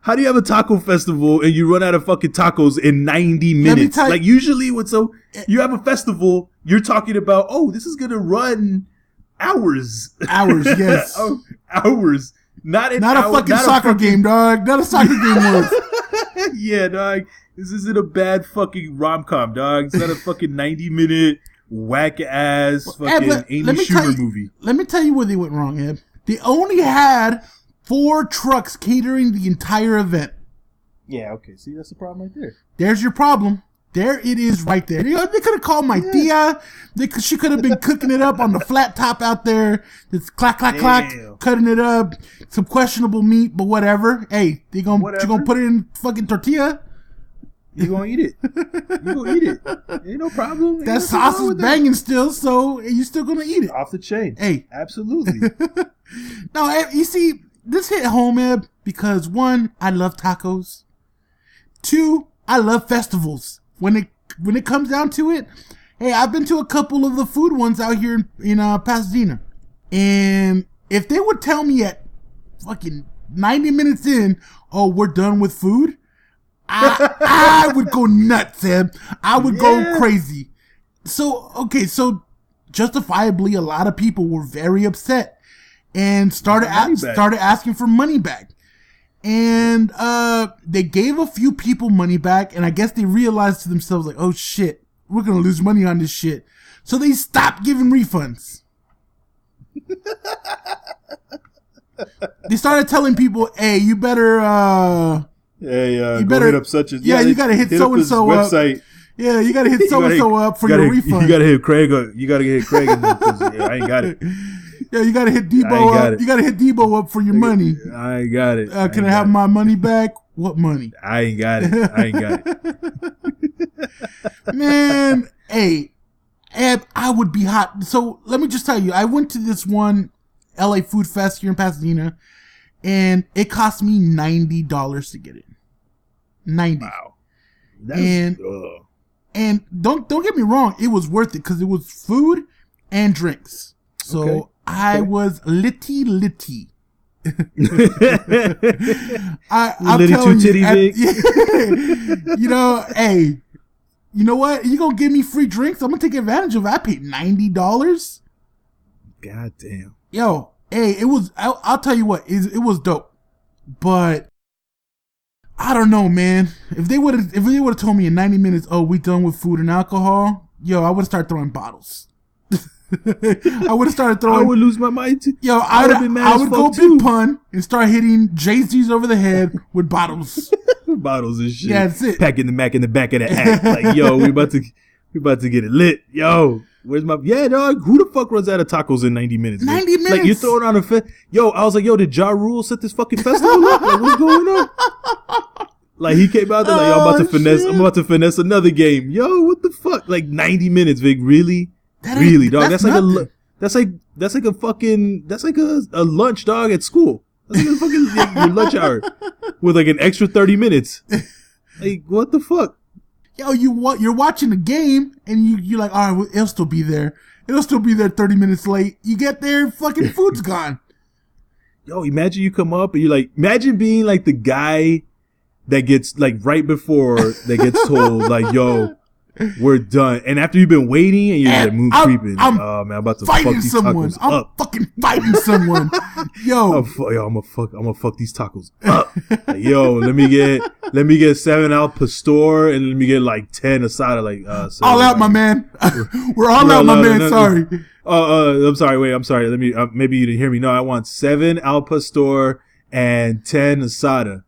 how do you have a taco festival and you run out of fucking tacos in 90 minutes? Like usually you have a festival, you're talking about, oh, this is going to run hours. Hours, yes. Hours. Not a
fucking soccer game, dog. Not a soccer game worth.
Yeah, dog. This isn't a bad fucking rom-com, dog. It's not a fucking 90-minute whack-ass fucking Amy Schumer movie.
Let me tell you where they went wrong, Ed. They only had 4 trucks catering the entire event.
Yeah, okay. See, that's the problem right there.
There's your problem. There it is right there. They could have called my tia. She could have been cooking it up on the flat top out there. It's clack, clack, clack, cutting it up. Some questionable meat, but whatever. Hey, you gonna put it in fucking tortilla?
You gonna eat it. Ain't no problem.
That sauce is banging still, so you still gonna eat it.
Off the chain.
Hey.
Absolutely.
No, you see, this hit home, Eb, because 1, I love tacos. 2, I love festivals. When it comes down to it, hey, I've been to a couple of the food ones out here in Pasadena. And if they would tell me at fucking 90 minutes in, oh, we're done with food, I would go nuts, Eb. I would go crazy. So justifiably, a lot of people were very upset and started asking for money back. And they gave a few people money back, and I guess they realized to themselves, like, oh shit, we're gonna lose money on this shit. So they stopped giving refunds. They started telling people, hey, you better
Hey,
you
go hit up such a
you gotta hit so and so up.
Website.
Yeah, you gotta hit so and so up for your refund.
You gotta hit Craig. You gotta hit Craig. I ain't got it.
Yeah, you gotta hit Debo up. You gotta hit Debo up for your money.
I ain't got it.
Can I have my money back? What money?
I ain't got it.
Man, hey, Eb, I would be hot. So let me just tell you, I went to this one LA Food Fest here in Pasadena, and it cost me $90 to get in. 90.
Wow.
And don't get me wrong, it was worth it because it was food and drinks. So I was litty. I'm telling you, you know, hey, you know what? You gonna give me free drinks? I'm gonna take advantage of it. I paid $90.
God damn.
Yo, hey, it was. I'll tell you what, it was dope, but I don't know, man. If they would have told me in 90 minutes, oh, we done with food and alcohol, yo, I would have started throwing bottles. I would have started throwing.
I would lose my mind too.
Yo, I would go big pun and start hitting Jay-Z's over the head with bottles.
Bottles and shit.
Yeah, that's it.
Packing the Mac in the back of the hat. Like, yo, we about to get it lit. Yo, where's my dog? Who the fuck runs out of tacos in 90 minutes?
90 minutes.
Like, you're throwing on yo, I was like, yo, did Ja Rule set this fucking festival up? Like, what's going on? Like, he came out there like, yo, I'm about to finesse another game. Yo, what the fuck? Like 90 minutes, Vic. Really? Really, dog? That's like a lunch, dog, at school. That's like a fucking your lunch hour with like an extra 30 minutes. Like, what the fuck?
Yo, you're watching the game and you're like, all right, well, it'll still be there. It'll still be there 30 minutes late. You get there, fucking food's gone.
Yo, imagine you come up and you're like, imagine being like the guy that gets like right before that gets told like, yo, we're done. And after you've been waiting and you're like, mood creeping. Oh man, I'm about to fuck these tacos up.
I'm fucking fighting someone. Yo.
I'm gonna fuck these tacos up. Like, yo, let me get 7 al pastor and let me get like 10 asada. Like,
all out, my man. We're all out, my man. Sorry.
I'm sorry. I'm sorry. Let me. Maybe you didn't hear me. No, I want 7 al pastor and 10 asada.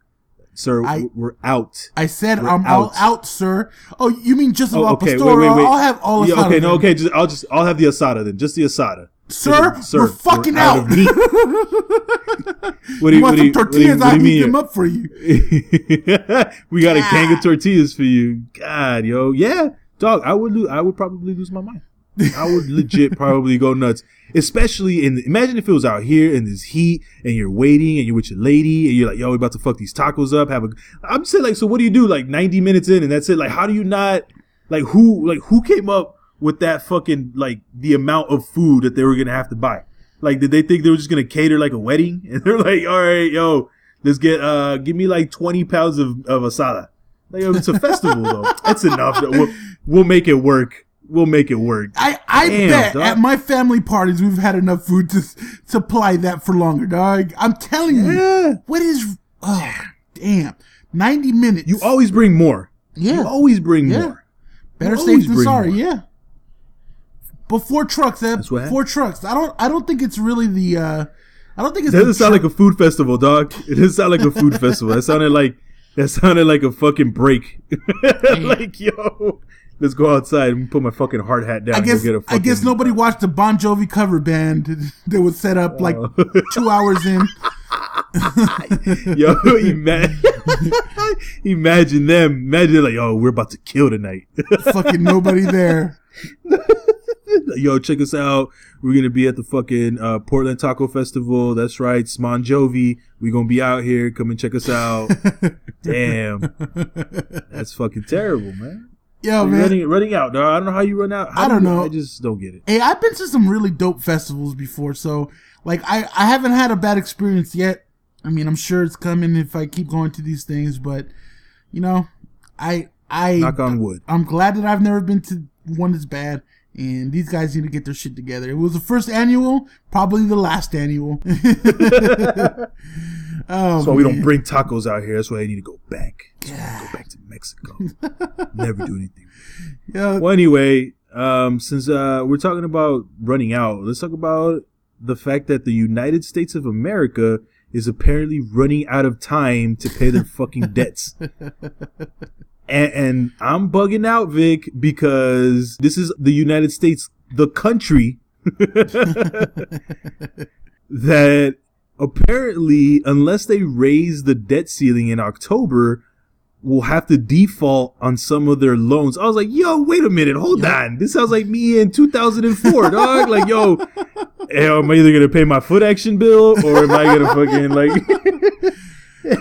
Sir, we're out.
I said I'm all out, sir. Oh, you mean just about pastor?
Wait.
I'll have all asada.
Yeah, okay, no, okay. I'll have the asada then. Just the asada.
Sir, we're fucking out.
What do
you
you
want some tortillas? I'll heat them up for you.
We got a gang of tortillas for you. God, yo, yeah, dog. I would probably lose my mind. I would legit probably go nuts. Especially imagine if it was out here in this heat and you're waiting and you're with your lady and you're like, yo, we're about to fuck these tacos up. I'm saying, like, so what do you do? Like 90 minutes in and that's it. Like, how do you not, who came up with that fucking, like, the amount of food that they were going to have to buy? Like, did they think they were just going to cater like a wedding? And they're like, all right, yo, let's give me like 20 pounds of asada. Like, it's a festival though. That's enough. We'll make it work. We'll make it work.
I bet dog. At my family parties we've had enough food to supply that for longer, dog. I'm telling you. What is? Oh, damn! 90 minutes.
You always bring more.
Yeah.
You always bring more.
Better safe than sorry. More. Yeah. But 4 trucks. That's 4 trucks. I don't think it's really the. I don't think it's.
It doesn't sound like a food festival, dog. It doesn't sound like a food festival. That sounded like a fucking break. Like, yo. Let's go outside and put my fucking hard hat down.
I guess nobody watched the Bon Jovi cover band that was set up like 2 hours in.
Yo, imagine them. Imagine like, oh, we're about to kill tonight.
Fucking nobody there.
Yo, check us out. We're going to be at the fucking Portland Taco Festival. That's right. It's Bon Jovi. We're going to be out here. Come and check us out. Damn. That's fucking terrible, man.
Yo, man.
Running out, dog. I don't know how you run out.
I don't know.
I just don't get it.
Hey, I've been to some really dope festivals before, so like I haven't had a bad experience yet. I mean, I'm sure it's coming if I keep going to these things, but you know, I
knock on wood.
I'm glad that I've never been to one that's bad, and these guys need to get their shit together. It was the first annual, probably the last annual.
That's why we don't bring tacos out here. That's why I need to go back. Go back to Mexico. Never do anything.
Yeah.
Well, anyway, since we're talking about running out, let's talk about the fact that the United States of America is apparently running out of time to pay their fucking debts. And I'm bugging out, Vic, because this is the United States, the country that apparently, unless they raise the debt ceiling in October, will have to default on some of their loans. I was like, yo, wait a minute, hold on. This sounds like me in 2004, dog. Like, yo, am I either going to pay my foot action bill or am I going to fucking, like,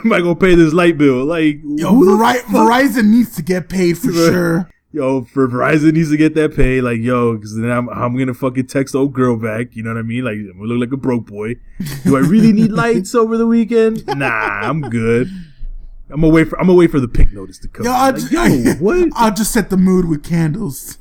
am I going to pay this light bill? Like,
yo, Verizon needs to get paid for sure.
Yo, for Verizon needs to get that pay. Like, yo, because then I'm going to fucking text old girl back. You know what I mean? Like, I'm going to look like a broke boy. Do I really need lights over the weekend? Nah, I'm good. I'm gonna wait for the pink notice to come.
Yo, what? I'll just set the mood with candles.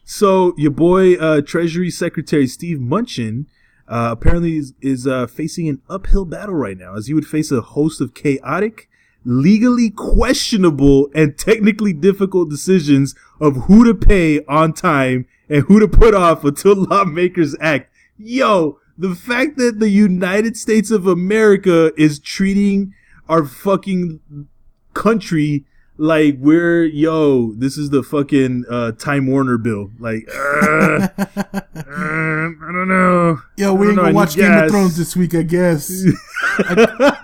So your boy, Treasury Secretary Steve Mnuchin, apparently is facing an uphill battle right now, as he would face a host of chaotic, legally questionable, and technically difficult decisions of who to pay on time and who to put off until lawmakers act. Yo. The fact that the United States of America is treating our fucking country like this is the fucking Time Warner bill. Like, I don't know.
Yo, we ain't gonna watch Game of Thrones this week, I guess.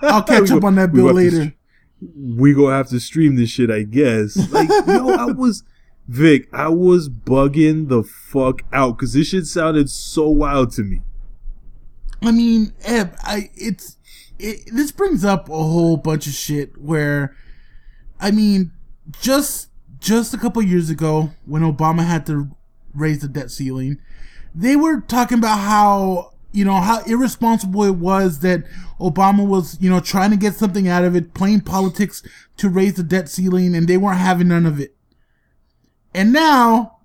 I'll catch up on that bill later.
We gonna have to stream this shit, I guess. Like, yo, I was bugging the fuck out because this shit sounded so wild to me.
I mean, Eb, this brings up a whole bunch of shit where, I mean, just a couple years ago when Obama had to raise the debt ceiling, they were talking about how irresponsible it was that Obama was, trying to get something out of it, playing politics to raise the debt ceiling, and they weren't having none of it. And now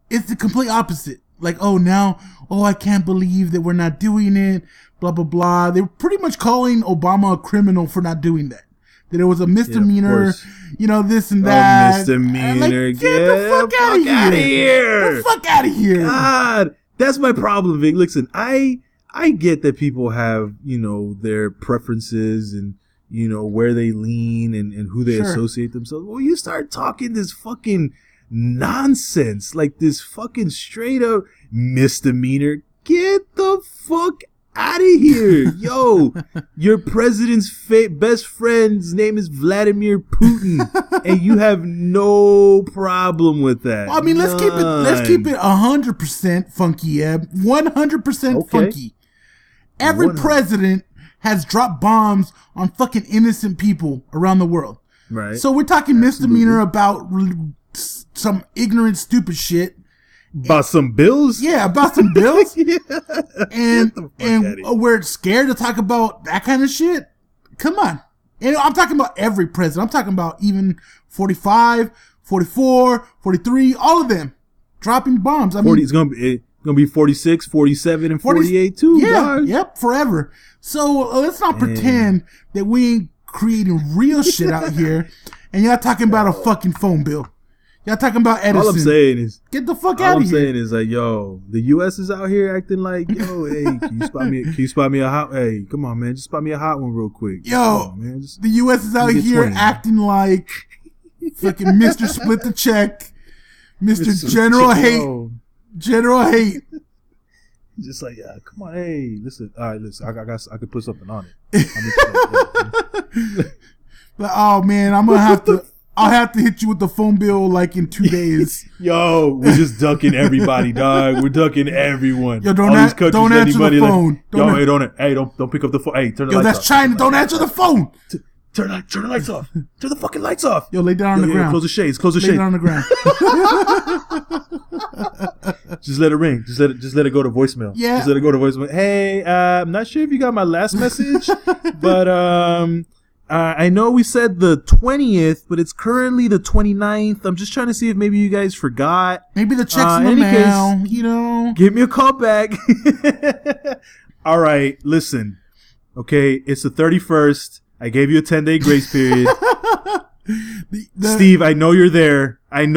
it's the complete opposite. Like, I can't believe that we're not doing it, blah, blah, blah. They were pretty much calling Obama a criminal for not doing that. That it was a misdemeanor, this and that.
A misdemeanor.
Like, get the fuck out of here. Get the fuck out of here.
God, that's my problem, Vic. Listen, I get that people have, their preferences and, where they lean and who they associate themselves. Well, you start talking this fucking nonsense, like this fucking straight up misdemeanor. Get the fuck out of here. Yo, your president's best friend's name is Vladimir Putin, and you have no problem with that.
Well, I mean, let's keep it 100% funky, Eb. 100% funky. Every 100. President has dropped bombs on fucking innocent people around the world.
Right.
So we're talking misdemeanor about some ignorant, stupid shit.
About some bills?
Yeah, about some bills. And we're scared to talk about that kind of shit? Come on. And I'm talking about every president. I'm talking about even 45, 44, 43, all of them dropping bombs. I mean,
it's going to be 46, 47, and 48 too.
Yeah,
dog.
Yep, forever. So let's not pretend that we ain't creating real shit out here and y'all talking about a fucking phone bill. Y'all talking about Edison.
All I'm saying is,
get the fuck out of here.
All I'm saying is, like, yo, the U.S. is out here acting like, yo, hey, can you spot me a hot? Hey, come on, man, just spot me a hot one real quick.
Yo,
on, man.
The U.S. is out here 20. Acting like fucking Mr. Split the Check, Mr. General Hate, General Hate.
Just like, yeah, come on, hey, listen, all right, listen, I could put something on it.
But oh man, I'll have to hit you with the phone bill like in 2 days.
Yo, we're just ducking everybody, dog. We're ducking everyone.
Yo, don't answer the phone.
Don't pick up the phone. Hey, turn the lights off.
Yo, that's China. Don't answer the phone.
Turn the lights off. Turn the fucking lights off.
Yo, lay down on the ground.
Close the shades. Lay
down on the ground.
Just let it ring. Just let it go to voicemail.
Yeah.
Just let it go to voicemail. Hey, I'm not sure if you got my last message, but I know we said the 20th, but it's currently the 29th. I'm just trying to see if maybe you guys forgot.
Maybe the check's in the mail,
Give me a call back. All right, listen. Okay, it's the 31st. I gave you a 10-day grace period. Steve, I know you're there. I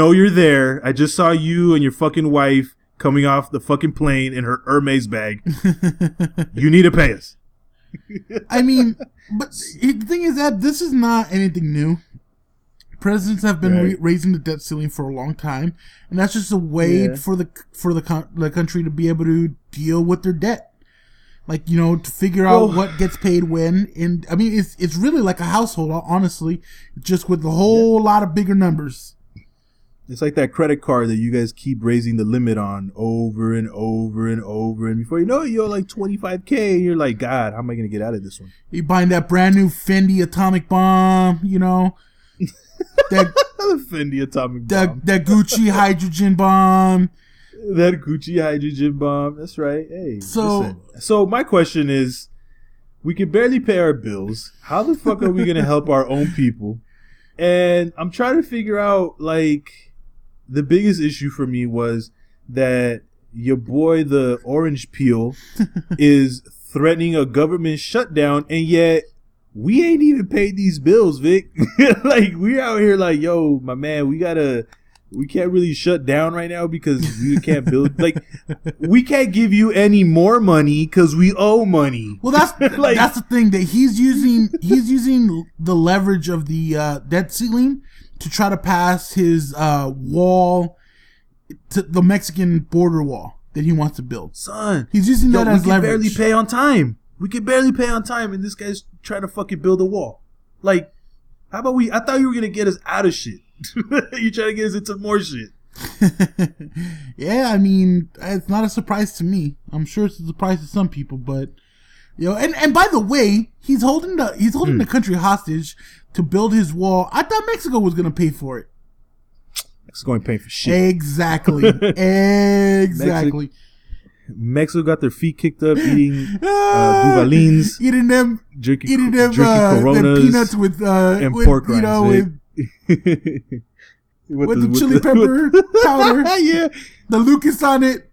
just saw you and your fucking wife coming off the fucking plane in her Hermes bag. You need to pay us.
I mean, but the thing is that this is not anything new. Presidents have been raising the debt ceiling for a long time, and that's just a way for the country to be able to deal with their debt. Like, you know, to figure out what gets paid when. And I mean, it's really like a household, honestly, just with a whole lot of bigger numbers.
It's like that credit card that you guys keep raising the limit on over and over and over. And before you know it, you're like $25K. And you're like, God, how am I going to get out of this one?
You're buying that brand new Fendi atomic bomb, you know.
The Fendi atomic bomb.
That Gucci hydrogen bomb.
That Gucci hydrogen bomb. That's right. Hey, so my question is, we can barely pay our bills. How the fuck are we going to help our own people? And I'm trying to figure out, like, the biggest issue for me was that your boy, the orange peel, is threatening a government shutdown, and yet we ain't even paid these bills, Vic. Like, we out here like, yo, my man, we can't really shut down right now because we can't build. Like, we can't give you any more money because we owe money.
Well, that's like, that's the thing, that he's using the leverage of the debt ceiling to try to pass his wall, to the Mexican border wall that he wants to build.
Son,
he's using that as leverage.
We can barely pay on time. We can barely pay on time, and this guy's trying to fucking build a wall. Like, how about I thought you were gonna get us out of shit. You trying to get us into more shit.
Yeah, I mean, it's not a surprise to me. I'm sure it's a surprise to some people, but you know, and by the way, he's holding the country hostage to build his wall. I thought Mexico was gonna pay for it.
Mexico ain't paying for shit.
Exactly. Exactly.
Mexico got their feet kicked up eating Duvalines, drinking Coronas,
them peanuts with
and pork rinds,
you know, with the chili pepper powder. Yeah, the Lucas on it.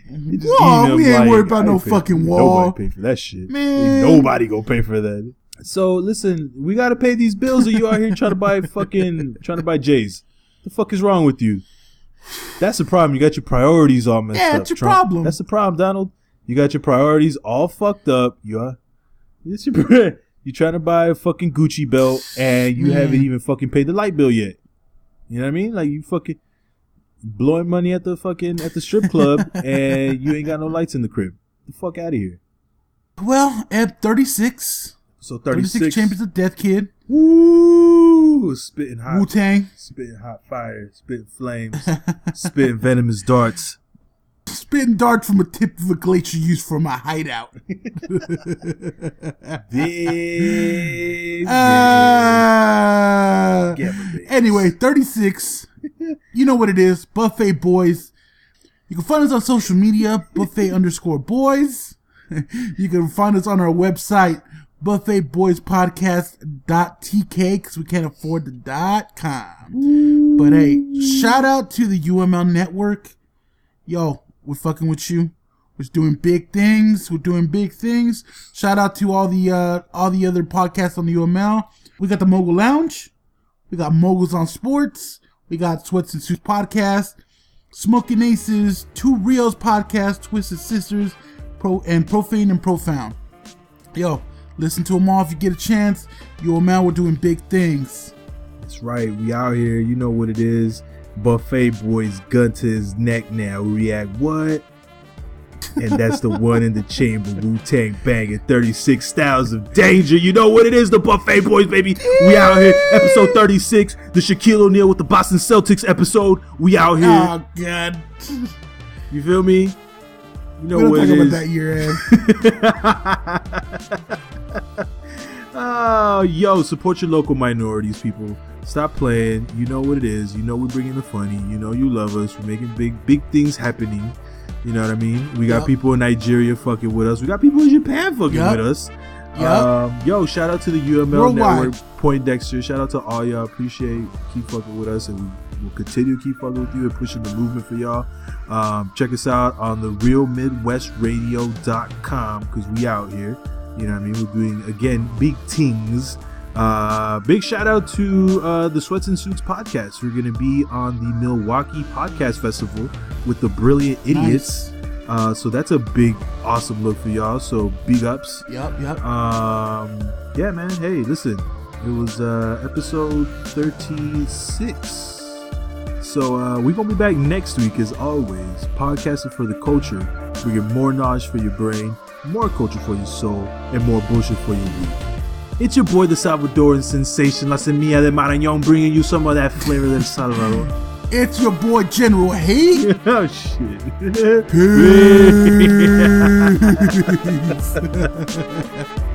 Whoa, we ain't worried about no fucking wall.
Nobody pay for that shit.
Man.
Ain't nobody gonna pay for that. So listen, we gotta pay these bills, or you out here trying to buy J's. The fuck is wrong with you? That's the problem. You got your priorities all messed up.
Yeah, that's your problem.
That's the problem, Donald. You got your priorities all fucked up. You're trying to buy a fucking Gucci belt, and you haven't even fucking paid the light bill yet. You know what I mean? Like, you fucking blowing money at the strip club, and you ain't got no lights in the crib. Get the fuck out of here.
Well, Ep.36.
So 36
Champions of Death, kid.
Woo! Spitting hot.
Wu-Tang.
Spitting hot fire. Spitting flames. Spitting venomous darts.
Spitting darts from a tip of a glacier used for my hideout. Anyway, 36. You know what it is. Buffet Boys. You can find us on social media. Buffet_boys. You can find us on our website. BuffetboysPodcast.tk, because we can't afford the .com. But hey, shout out to the UML network. Yo, we're fucking with you. We're doing big things. Shout out to all the other podcasts on the UML. We got the Mogul Lounge. We got Moguls on Sports. We got Sweats and Suits Podcast, Smoking Aces, Two Reels Podcast, Twisted Sisters, Profane and Profound. Yo, listen to them all if you get a chance. UML, we're doing big things.
That's right. We out here. You know what it is. Buffet Boys, gun to his neck now. We react what? And that's the one in the chamber. Wu-Tang banging 36 styles of danger. You know what it is. The Buffet Boys, baby. We out here. Episode 36. The Shaquille O'Neal with the Boston Celtics episode. We out here.
Oh, God.
You feel me? You know
we
what it
don't
is.
talk about that year,
Oh, yo, support your local minorities, people. Stop playing. You know what it is. You know we're bringing the funny. You know you love us. We're making big things happening. You know what I mean? We got people in Nigeria fucking with us. We got people in Japan fucking with us. Yo, shout out to the UML
Worldwide.
Network, Poindexter. Shout out to all y'all. Appreciate, keep fucking with us, and we'll continue to keep fucking with you and pushing the movement for y'all. Check us out on the realmidwestradio.com, because we out here. You know what I mean? We're doing, again, big things. Big shout out to the Sweats and Suits podcast. We're going to be on the Milwaukee Podcast Festival with the Brilliant Idiots. Nice. So that's a big, awesome look for y'all. So big ups.
Yep.
Yeah, man. Hey, listen. It was episode 36. So we're going to be back next week, as always, podcasting for the culture. We get more knowledge for your brain, more culture for your soul, and more bullshit for your week. It's your boy, the Salvadoran sensation, La Semilla de Marañón, bringing you some of that flavor del Salvador.
It's your boy, General Hate.
Oh, shit. Peace.